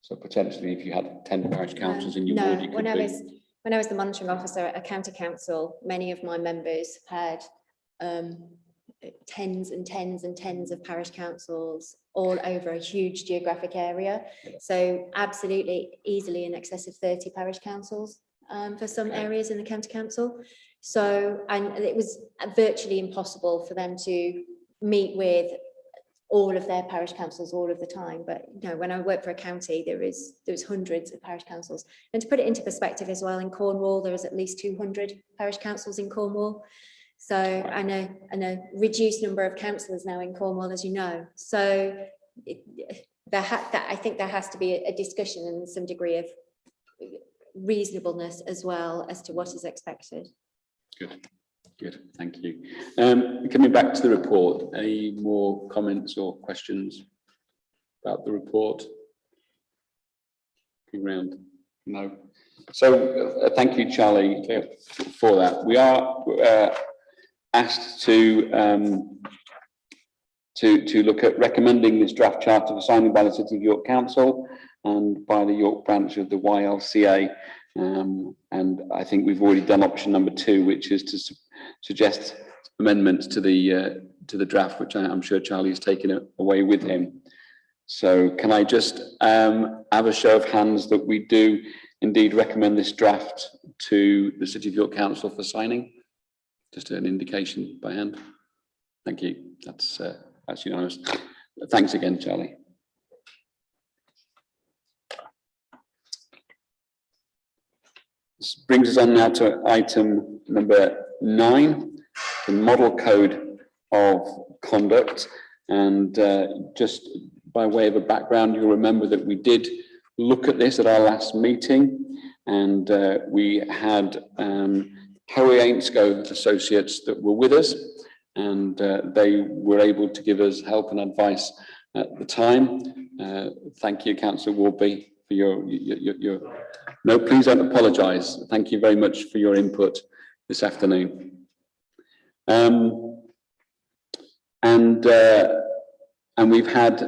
So potentially, if you had 10 parish councils in your ward, you could when I was the monitoring officer at a county council, many of my members had tens and tens and tens of parish councils all over a huge geographic area. So absolutely easily in excess of 30 parish councils for some areas in the county council. So, and it was virtually impossible for them to meet with all of their parish councils all of the time. But you know, when I worked for a county, there was hundreds of parish councils. And to put it into perspective as well, in Cornwall, there is at least 200 parish councils in Cornwall. So, and a reduced number of councillors now in Cornwall, as you know. So I think there has to be a discussion and some degree of reasonableness as well as to what is expected. Good, thank you. Coming back to the report, any more comments or questions about the report? Looking around, no. So thank you, Charlie, for that. We are asked to look at recommending this draft charter for signing by the City of York Council and by the York branch of the YLCA. And I think we've already done option number 2, which is to suggest amendments to the draft, which I'm sure Charlie has taken away with him. So can I just have a show of hands that we do indeed recommend this draft to the City of York Council for signing? Just an indication by hand. Thank you. That's unanimous. Thanks again, Charlie. This brings us on now to item number 9, the model code of conduct. And just by way of a background, you'll remember that we did look at this at our last meeting, and we had Harry Ainscoe Associates that were with us, and they were able to give us help and advice at the time. Thank you, Councillor Warby, for your no, please don't apologise. Thank you very much for your input this afternoon. And we've had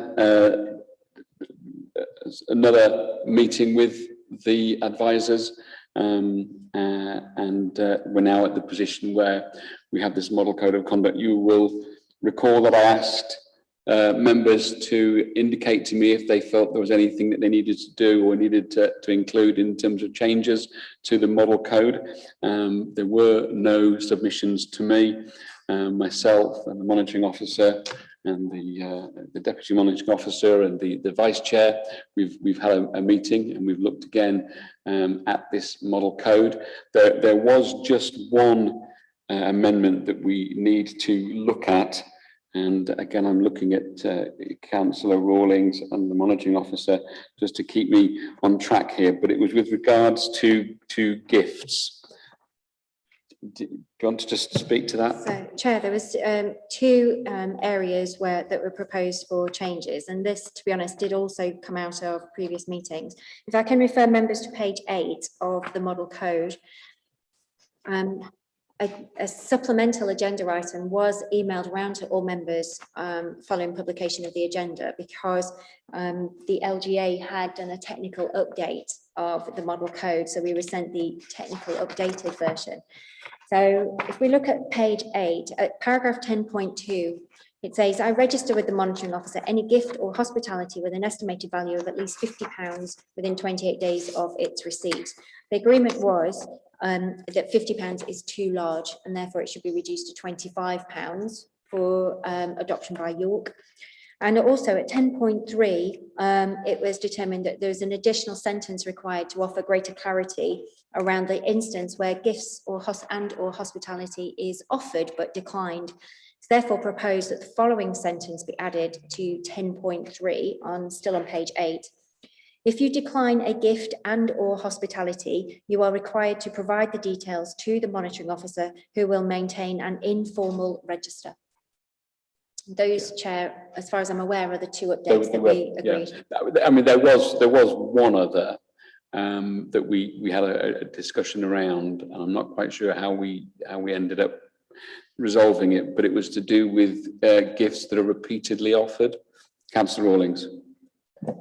another meeting with the advisors, and we're now at the position where we have this model code of conduct. You will recall that I asked members to indicate to me if they felt there was anything that they needed to do or needed to include in terms of changes to the model code. There were no submissions to me. Myself and the monitoring officer and the deputy monitoring officer and the vice chair, we've had a meeting and we've looked again at this model code. There was just one amendment that we need to look at. And again, I'm looking at Councillor Rawlings and the monitoring officer just to keep me on track here, but it was with regards to gifts. Do you want to just speak to that? So, Chair, there was 2 areas that were proposed for changes, and this, to be honest, did also come out of previous meetings. If I can refer members to page 8 of the model code, a supplemental agenda item was emailed around to all members following publication of the agenda, because the LGA had done a technical update of the model code, so we were sent the technical updated version. So if we look at page 8, at paragraph 10.2, it says, I register with the monitoring officer any gift or hospitality with an estimated value of at least £50 within 28 days of its receipt. The agreement was that £50 is too large and therefore it should be reduced to £25 for adoption by York. And also at 10.3, it was determined that there's an additional sentence required to offer greater clarity around the instance where gifts or hospitality is offered but declined. It's therefore proposed that the following sentence be added to 10.3 still on page 8. If you decline a gift and or hospitality, you are required to provide the details to the monitoring officer who will maintain an informal register. Those, Chair, as far as I'm aware, are the two updates that we agreed. Yeah. I mean, there was one other that we had a discussion around, and I'm not quite sure how we ended up resolving it, but it was to do with gifts that are repeatedly offered. Councillor Rawlings.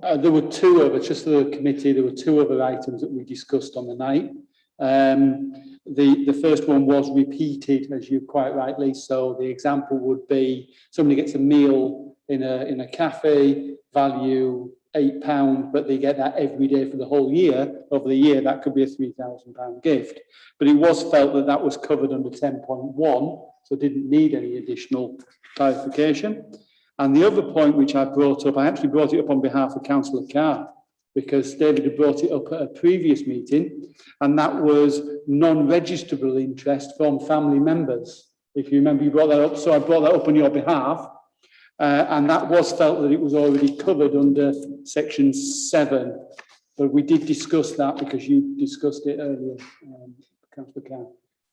There were two other, just for the committee, there were two other items that we discussed on the night. The first one was repeated, as you quite rightly. So the example would be somebody gets a meal in a cafe, value £8, but they get that every day for the whole year. Over the year, that could be a £3,000 gift. But it was felt that that was covered under 10.1, so didn't need any additional clarification. And the other point which I brought up, I actually brought it up on behalf of Councillor Carr, because David had brought it up at a previous meeting, and that was non-registrable interest from family members. If you remember, you brought that up, so I brought that up on your behalf, and that was felt that it was already covered under section 7. But we did discuss that because you discussed it earlier, Councillor Carr.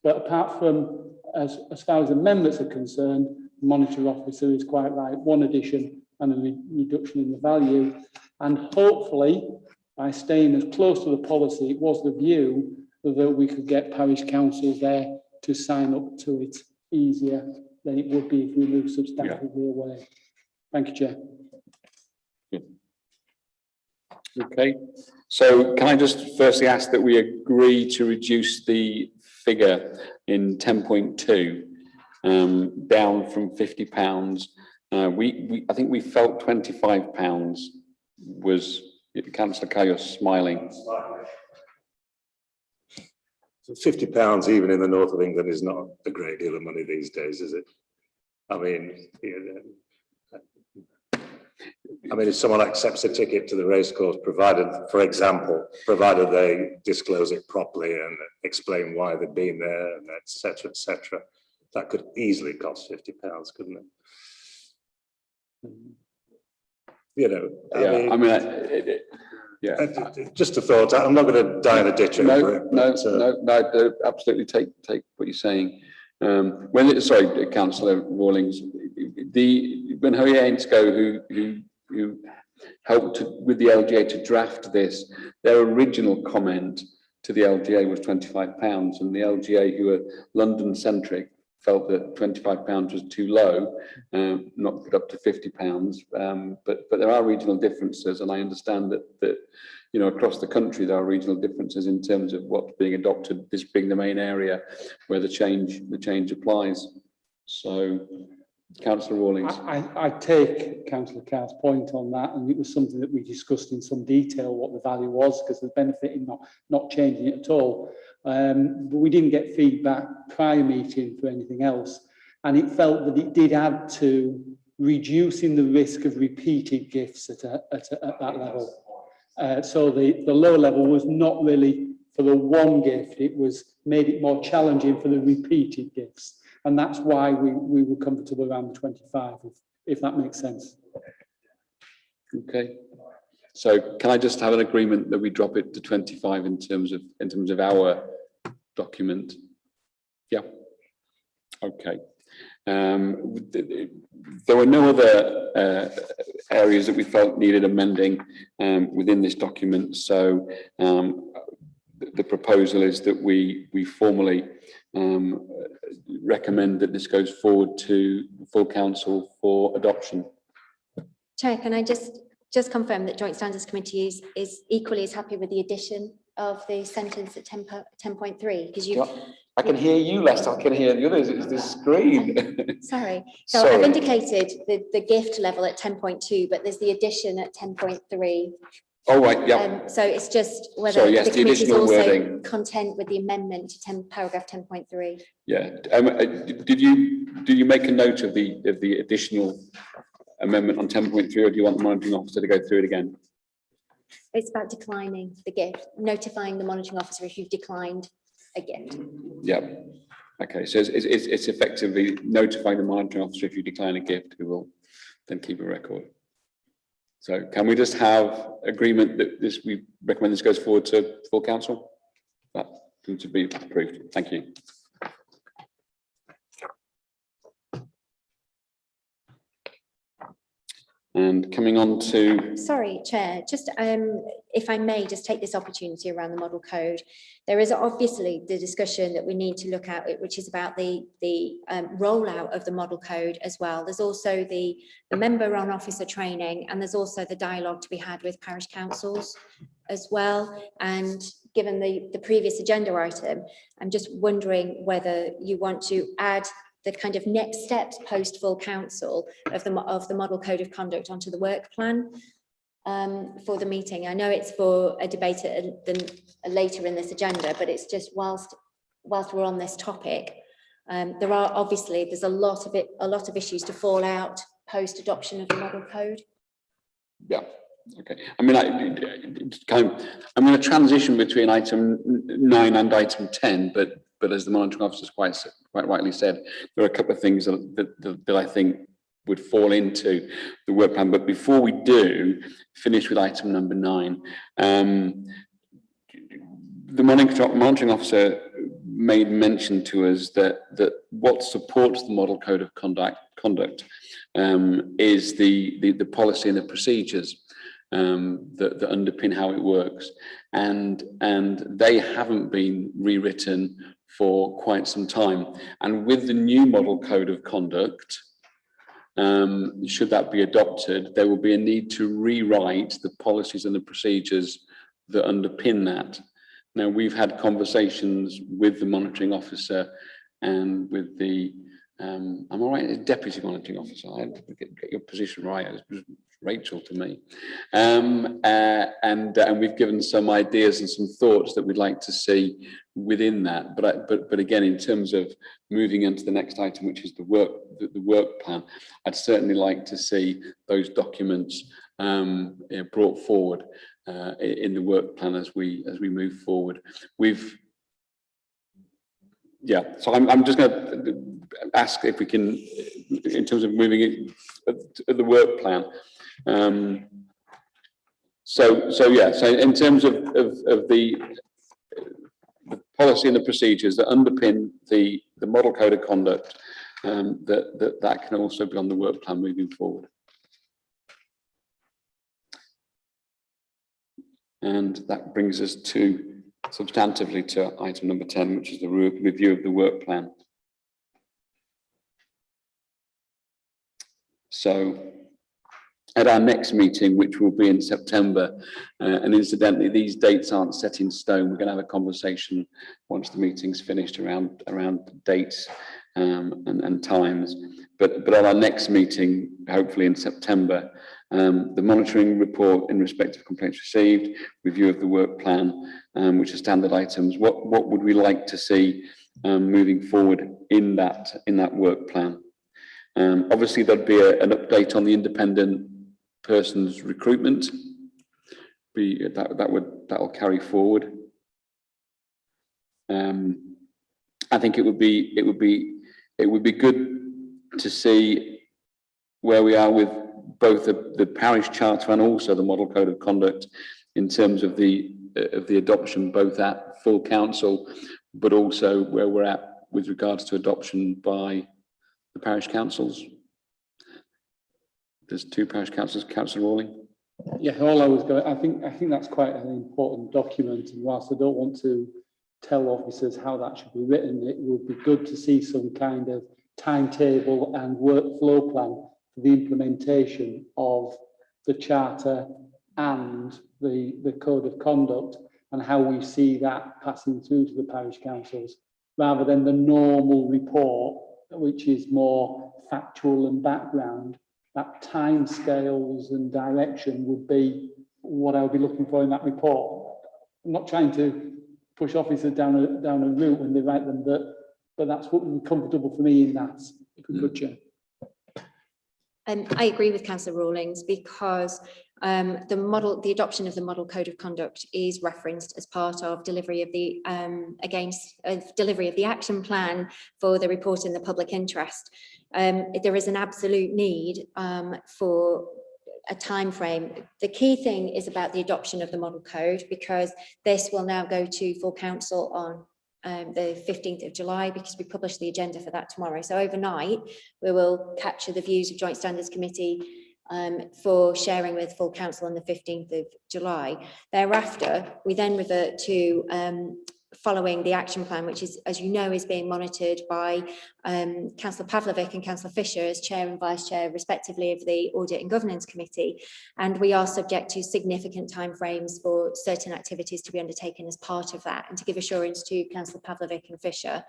But apart from, as far as amendments are concerned, the monitor officer is quite right, one addition and a reduction in the value. And hopefully, by staying as close to the policy, it was the view that we could get parish councils there to sign up to it easier than it would be if we moved substantively away. Thank you, Chair. Okay, so can I just firstly ask that we agree to reduce the figure in 10.2 down from £50. I think we felt £25 was, Councillor Carr, you're smiling. So £50 even in the north of England is not a great deal of money these days, is it? I mean, if someone accepts a ticket to the racecourse, provided, for example, provided they disclose it properly and explain why they've been there, and etc., that could easily cost £50, couldn't it? Just a thought. I'm not going to die in a ditch over it. No, absolutely take what you're saying. Sorry, Councillor Rawlings, when Harry Ainscoe, who helped with the LGA to draft this, their original comment to the LGA was £25, and the LGA, who are London-centric, felt that £25 was too low, not put up to £50. But there are regional differences, and I understand that across the country there are regional differences in terms of what's being adopted. This being the main area where the change applies. So, Councillor Rawlings. I take Councillor Carr's point on that, and it was something that we discussed in some detail what the value was, because the benefit in not changing it at all. But we didn't get feedback prior meeting for anything else, and it felt that it did add to reducing the risk of repeated gifts at that level. So the low level was not really for the one gift, it was made it more challenging for the repeated gifts, and that's why we were comfortable around the 25, if that makes sense. Okay. So can I just have an agreement that we drop it to 25 in terms of our document? Yeah. Okay. There were no other areas that we felt needed amending within this document. So the proposal is that we formally recommend that this goes forward to full council for adoption. Chair, can I just confirm that Joint Standards Committee is equally as happy with the addition of the sentence at 10.3? Because you, I can hear you less, I can hear the others, it's the screen. sorry. So Sorry. I've indicated the gift level at 10.2, but there's the addition at 10.3. Oh, right, yeah. So it's just whether Sorry, yes, the the committee is additional also wording. content with the amendment to paragraph 10.3. Yeah, did you make a note of the additional amendment on 10.3, or do you want the monitoring officer to go through it again? It's about declining the gift, notifying the monitoring officer if you've declined a gift. Yeah. Okay, so it's effectively notifying the monitoring officer if you decline a gift, who will then keep a record. So can we just have agreement that we recommend this goes forward to full council? That seems to be approved. Thank you. And coming on to... Sorry, Chair, just if I may just take this opportunity around the model code. There is obviously the discussion that we need to look at, which is about the rollout of the model code as well. There's also the member on officer training, and there's also the dialogue to be had with parish councils as well. And given the previous agenda item, I'm just wondering whether you want to add the kind of next steps post full council of the model code of conduct onto the work plan for the meeting. I know it's for a debate later in this agenda, but it's just whilst we're on this topic, there's a lot of issues to fall out post adoption of the model code. Yeah. Okay. I mean, I'm going to transition between item 9 and item 10, but as the monitoring officer quite rightly said, there are a couple of things that I think would fall into the work plan. But before we do, finish with item number 9. The monitoring officer made mention to us that what supports the model code of conduct is the policy and the procedures that underpin how it works, and they haven't been rewritten for quite some time. And with the new model code of conduct, should that be adopted, there will be a need to rewrite the policies and the procedures that underpin that. Now, we've had conversations with the monitoring officer and with the I'm all right, deputy monitoring officer. I had to get your position right. It was Rachel to me, and we've given some ideas and some thoughts that we'd like to see within that. But again, in terms of moving into the next item, which is the work plan, I'd certainly like to see those documents brought forward in the work plan as we move forward. So I'm just going to ask if we can, in terms of moving it, the work plan. So in terms of the policy and the procedures that underpin the model code of conduct, that can also be on the work plan moving forward. And that brings us substantively to item number 10, which is the review of the work plan. So at our next meeting, which will be in September, and incidentally, these dates aren't set in stone. We're going to have a conversation once the meeting's finished around dates and times. But at our next meeting, hopefully in September, the monitoring report in respect of complaints received, review of the work plan, which are standard items. What would we like to see moving forward in that work plan? Obviously, there'd be an update on the independent person's recruitment. That'll carry forward. I think it would be good to see where we are with both the parish charter and also the model code of conduct in terms of the adoption, both at full council, but also where we're at with regards to adoption by the parish councils. There's 2 parish councils. Councillor Rawling. Yeah, all I was going, I think that's quite an important document, and whilst I don't want to tell officers how that should be written, it would be good to see some kind of timetable and workflow plan for the implementation of the charter and the code of conduct. and how we see that passing through to the parish councils, rather than the normal report, which is more factual and background. That time scales and direction would be what I would be looking for in that report. I'm not trying to push officers down a route when they write them, but that's what would be comfortable for me in that, if we could, Chair. I agree with Councillor Rawlings, because the adoption of the model code of conduct is referenced as part of delivery of the delivery of the action plan for the report in the public interest. There is an absolute need for a time frame. The key thing is about the adoption of the model code, because this will now go to full council on the 15th of July, because we publish the agenda for that tomorrow. So overnight, we will capture the views of Joint Standards Committee for sharing with full council on the 15th of July. Thereafter, we then revert to following the action plan, which is, as you know, is being monitored by Councillor Pavlovic and Councillor Fisher as chair and vice chair, respectively, of the Audit and Governance Committee. And we are subject to significant timeframes for certain activities to be undertaken as part of that. And to give assurance to Councillor Pavlovic and Fisher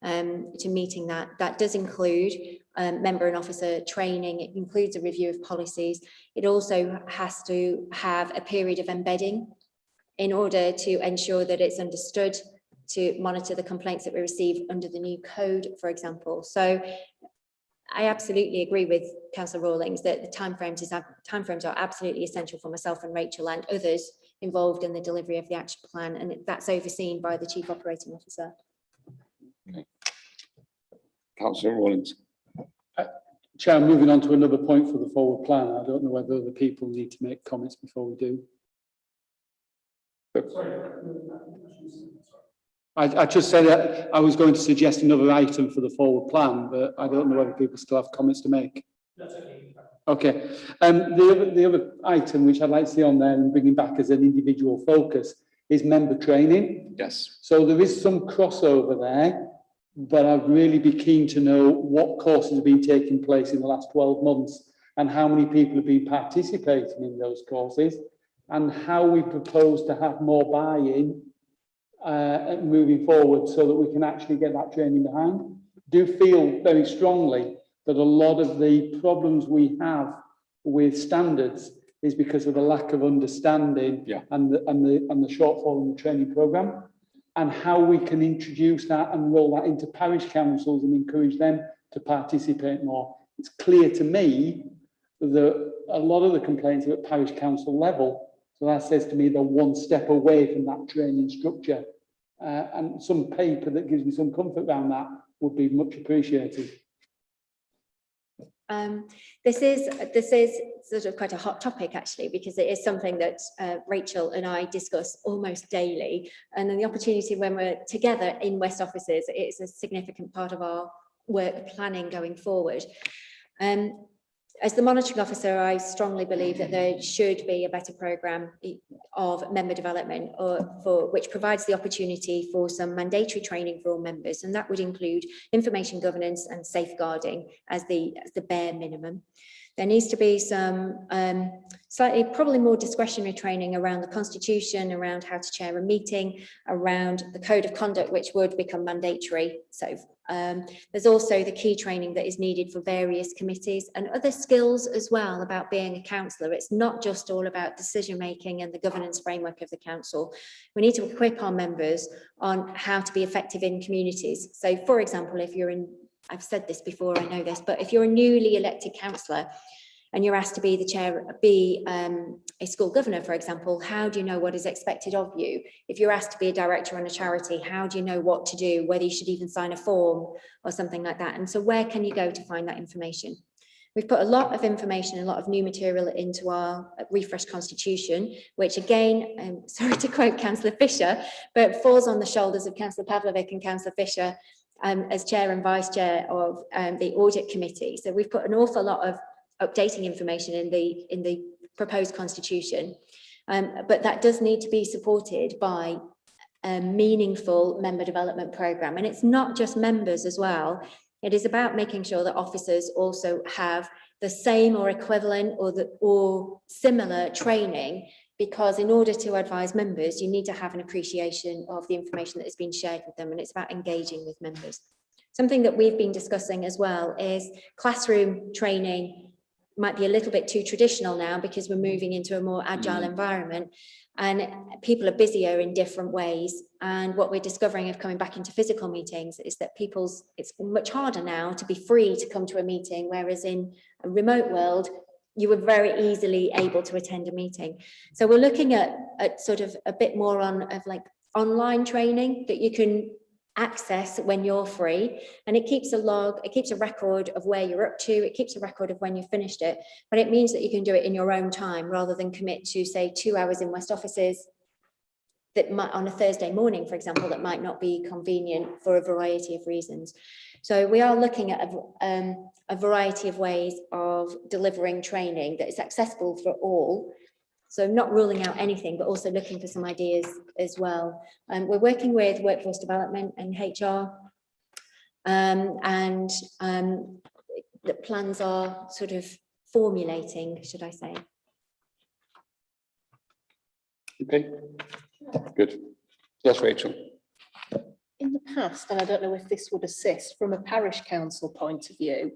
to meeting that, that does include member and officer training. It includes a review of policies. It also has to have a period of embedding in order to ensure that it's understood, to monitor the complaints that we receive under the new code, for example. So I absolutely agree with Councillor Rawlings that the timeframes are absolutely essential for myself and Rachel and others involved in the delivery of the action plan, and that's overseen by the Chief Operating Officer. Okay. Councillor Rawlings. Chair, moving on to another point for the forward plan. I don't know whether other people need to make comments before we do. I just said that I was going to suggest another item for the forward plan, but I don't know whether people still have comments to make. Okay. The other item which I'd like to see on there and bringing back as an individual focus is member training. Yes. So there is some crossover there, but I'd really be keen to know what courses have been taking place in the last 12 months and how many people have been participating in those courses, and how we propose to have more buy-in moving forward so that we can actually get that training behind. Do feel very strongly that a lot of the problems we have with standards is because of the lack of understanding and the shortfall in the training programme, and how we can introduce that and roll that into parish councils and encourage them to participate more. It's clear to me that a lot of the complaints are at parish council level. So that says to me they're one step away from that training structure. And some paper that gives me some comfort around that would be much appreciated. This is sort of quite a hot topic, actually, because it is something that Rachel and I discuss almost daily. And then the opportunity when we're together in West offices, it's a significant part of our work planning going forward. As the monitoring officer, I strongly believe that there should be a better programme of member development, which provides the opportunity for some mandatory training for all members, and that would include information governance and safeguarding as the bare minimum. There needs to be some probably more discretionary training around the Constitution, around how to chair a meeting, around the code of conduct, which would become mandatory. So there's also the key training that is needed for various committees and other skills as well about being a councillor. It's not just all about decision making and the governance framework of the council. We need to equip our members on how to be effective in communities. So, for example, if you're in, I've said this before, I know this, but if you're a newly elected councillor and you're asked to be the chair, a school governor, for example, how do you know what is expected of you? If you're asked to be a director on a charity, how do you know what to do, whether you should even sign a form or something like that? And so where can you go to find that information? We've put a lot of information, a lot of new material into our refreshed constitution, which again, sorry to quote Councillor Fisher, but falls on the shoulders of Councillor Pavlovic and Councillor Fisher as chair and vice chair of the audit committee. So we've put an awful lot of updating information in the proposed constitution, but that does need to be supported by a meaningful member development programme. And it's not just members as well. It is about making sure that officers also have the same or equivalent or similar training because in order to advise members, you need to have an appreciation of the information that has been shared with them, and it's about engaging with members. Something that we've been discussing as well is classroom training might be a little bit too traditional now because we're moving into a more agile environment, and people are busier in different ways. And what we're discovering of coming back into physical meetings is that it's much harder now to be free to come to a meeting, whereas in a remote world, you were very easily able to attend a meeting. So we're looking at sort of a bit more of like online training that you can access when you're free, and it keeps a log, it keeps a record of where you're up to, it keeps a record of when you finished it, but it means that you can do it in your own time rather than commit to, say, 2 hours in West offices that might, on a Thursday morning, for example, that might not be convenient for a variety of reasons. So we are looking at a variety of ways of delivering training that is accessible for all. So not ruling out anything, but also looking for some ideas as well. We're working with workforce development and HR, and the plans are sort of formulating, should I say. Okay, good. Yes, Rachel. In the past, and I don't know if this would assist from a parish council point of view,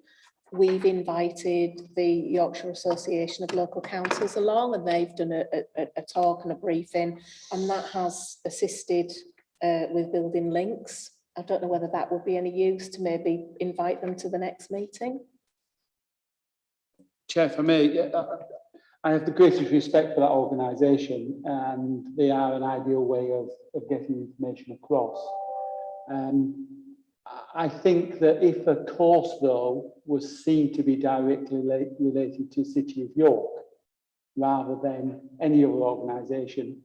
we've invited the Yorkshire Association of Local Councils along, and they've done a talk and a briefing, and that has assisted with building links. I don't know whether that would be any use to maybe invite them to the next meeting. Chair, for me, I have the greatest respect for that organisation, and they are an ideal way of getting information across. I think that if a course, though, was seen to be directly related to City of York, rather than any other organisation,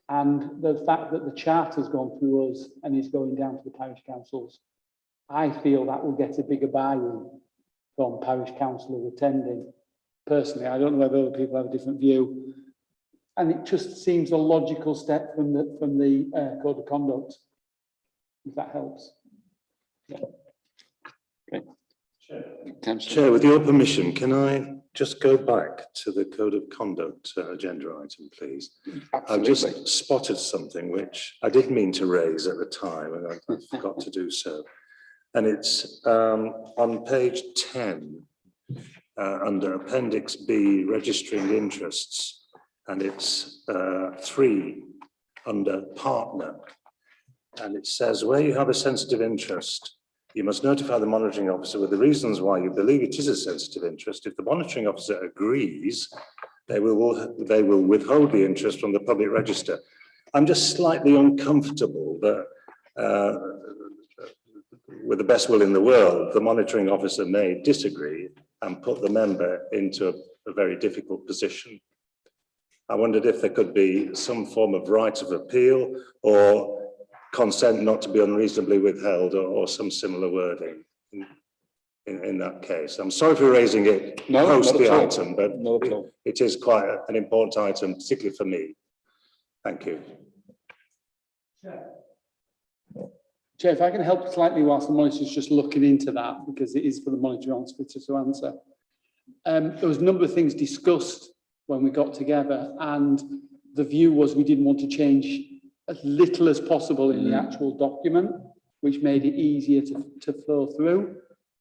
and the fact that the charter's gone through us and is going down to the parish councils, I feel that will get a bigger buy-in from parish councillors attending. Personally, I don't know whether other people have a different view, and it just seems a logical step from the code of conduct, if that helps. Yeah. Okay. Chair, with your permission, can I just go back to the code of conduct agenda item, please? Absolutely. I've just spotted something which I did mean to raise at the time, and I forgot to do so. And it's on page 10, under Appendix B, registering interests, and it's 3 under partner. And it says, where you have a sensitive interest, you must notify the monitoring officer with the reasons why you believe it is a sensitive interest. If the monitoring officer agrees, they will withhold the interest from the public register. I'm just slightly uncomfortable that with the best will in the world, the monitoring officer may disagree and put the member into a very difficult position. I wondered if there could be some form of right of appeal or consent not to be unreasonably withheld, or some similar wording in that case. I'm sorry for raising it post the item, but it is quite an important item, particularly for me. Thank you. Chair, if I can help slightly whilst the monitor is just looking into that, because it is for the monitoring officer to answer. There was a number of things discussed when we got together, and the view was we didn't want to change as little as possible in the actual document, which made it easier to flow through.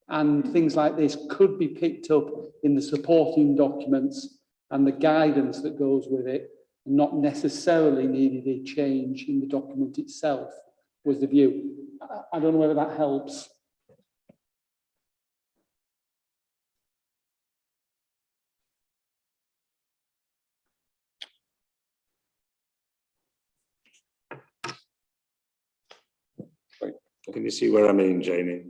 And things like this could be picked up in the supporting documents and the guidance that goes with it, and not necessarily needed a change in the document itself, was the view. I don't know whether that helps. Can you see where I mean, Jamie?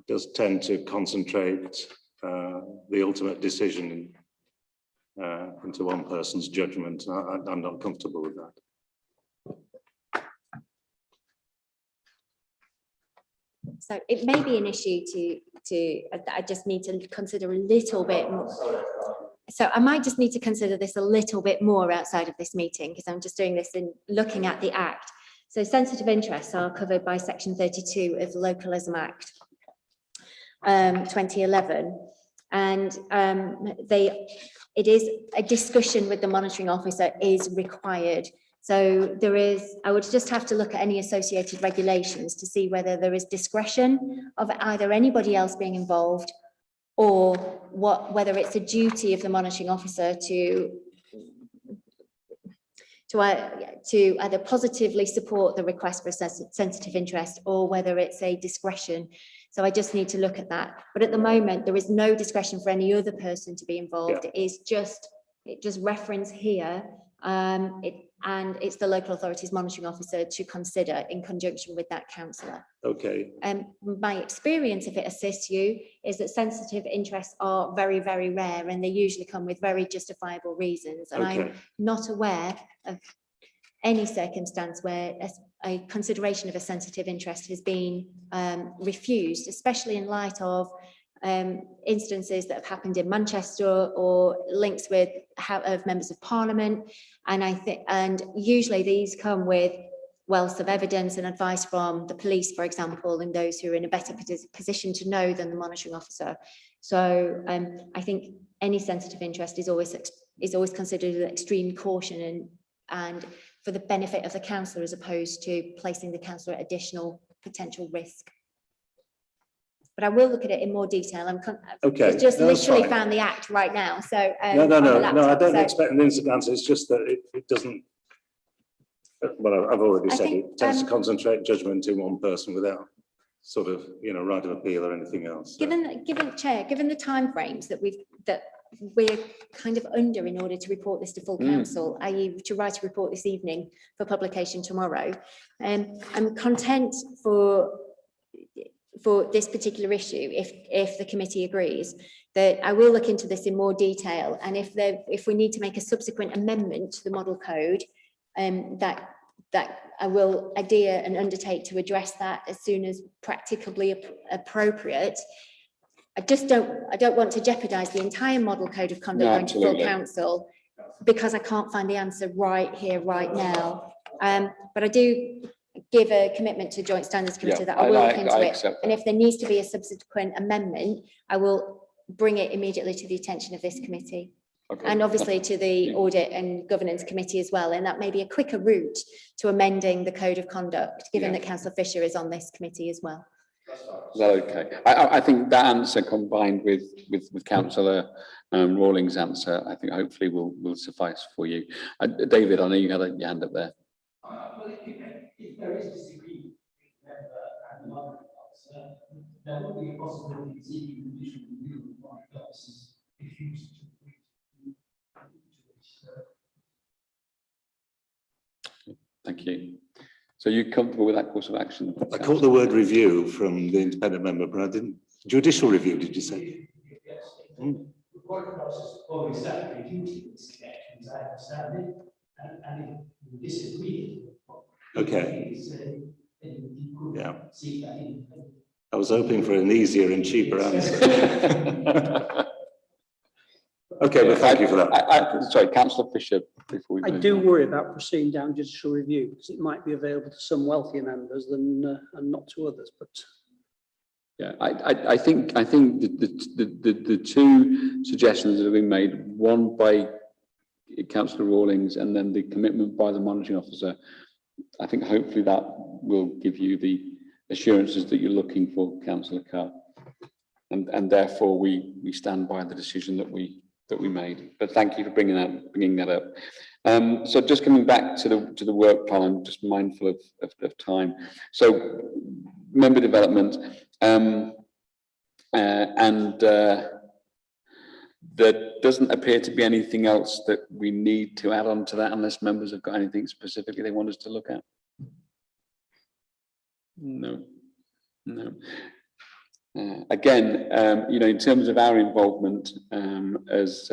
It does tend to concentrate the ultimate decision into one person's judgment. I'm not comfortable with that. So it may be an issue I just need to consider a little bit more. So I might just need to consider this a little bit more outside of this meeting, because I'm just doing this in looking at the Act. So sensitive interests are covered by Section 32 of the Localism Act 2011. And it is a discussion with the monitoring officer is required. So I would just have to look at any associated regulations to see whether there is discretion of either anybody else being involved, or whether it's a duty of the monitoring officer to either positively support the request for a sensitive interest, or whether it's a discretion. So I just need to look at that. But at the moment, there is no discretion for any other person to be involved. Yeah. It just reference here, and it's the local authorities monitoring officer to consider in conjunction with that councillor. Okay. My experience, if it assists you, is that sensitive interests are very, very rare, and they usually come with very justifiable reasons. And Okay. I'm not aware of any circumstance where a consideration of a sensitive interest has been refused, especially in light of instances that have happened in Manchester, or links with members of Parliament. And usually these come with wealth of evidence and advice from the police, for example, and those who are in a better position to know than the monitoring officer. So I think any sensitive interest is always considered with extreme caution and for the benefit of the councillor, as opposed to placing the councillor at additional potential risk. But I will look at it in more detail. I've just literally found the act right now. So no, I don't expect an instant answer. It's just that it doesn't. Well, I've already said it tends to concentrate judgment in one person without sort of, right of appeal or anything else. So. Given the timeframes that we're kind of under in order to report this to full council, i.e. to write a report this evening for publication tomorrow, I'm content for this particular issue, if the committee agrees, that I will look into this in more detail, and if we need to make a subsequent amendment to the model code, that I will adhere and undertake to address that as soon as practicably appropriate. I don't want to jeopardise the entire model code of conduct going to full council, because I can't find the answer right here, right now. But I do give a commitment to Joint Standards Committee that I will look into it. And if there needs to be a subsequent amendment, I will bring it immediately to the attention of this committee. Okay. And obviously to the Audit and Governance Committee as well. And that may be a quicker route to amending the Code of Conduct, given that Councillor Fisher is on this committee as well. Is that okay? I think that answer combined with Councillor Rawlings' answer, I think hopefully will suffice for you. David, I know you had your hand up there. Well, if there is disagreement and the monitoring officer, there would be a possibility of seeking judicial review of the monitoring officer's refusal to agree to it. Thank you. So you're comfortable with that course of action? I caught the word review from the independent member, but I didn't. Judicial review, did you say? Yes. The monitoring officer's always statutory duty in this connection, as I understand it, and if you disagree, okay. Yeah. I was hoping for an easier and cheaper answer. Okay, well, thank you for that. Sorry, Councillor Fisher. Before we I do worry about proceeding down judicial review, because it might be available to some wealthier members than and not to others. But yeah, I think the two suggestions that have been made, one by Councillor Rawlings and then the commitment by the monitoring officer, I think hopefully that will give you the assurances that you're looking for, Councillor Carr, and therefore we stand by the decision that we made. But thank you for bringing that up. So just coming back to the work plan, I'm just mindful of time. So member development, there doesn't appear to be anything else that we need to add on to that, unless members have got anything specifically they want us to look at. No. Again, in terms of our involvement as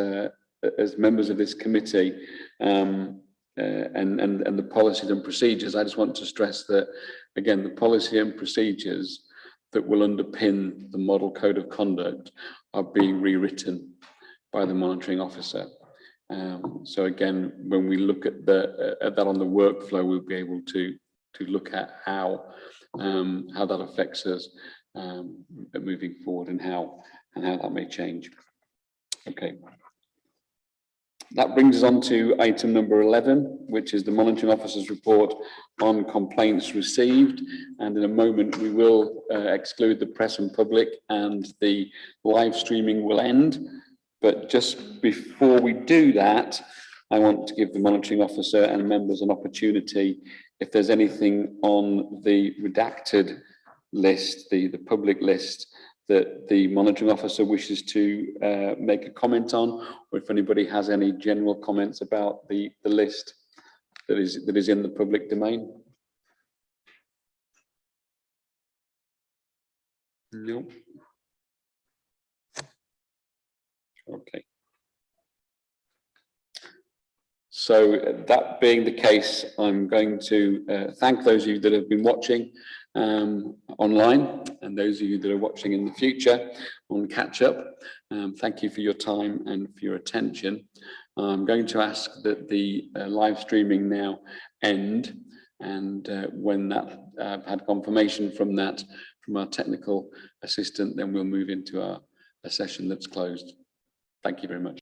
members of this committee and the policies and procedures, I just want to stress that, again, the policy and procedures that will underpin the model code of conduct are being rewritten by the monitoring officer. So again, when we look at that on the workflow, we'll be able to look at how that affects us moving forward and how that may change. Okay. That brings us on to item number 11, which is the monitoring officer's report on complaints received. And in a moment, we will exclude the press and public, and the live streaming will end. But just before we do that, I want to give the monitoring officer and members an opportunity, if there's anything on the redacted list, the public list, that the monitoring officer wishes to make a comment on, or if anybody has any general comments about the list that is in the public domain. No. Okay. So that being the case, I'm going to thank those of you that have been watching online, and those of you that are watching in the future on catch up. Thank you for your time and for your attention. I'm going to ask that the live streaming now end, and when that I've had confirmation from that from our technical assistant, then we'll move into a session that's closed. Thank you very much.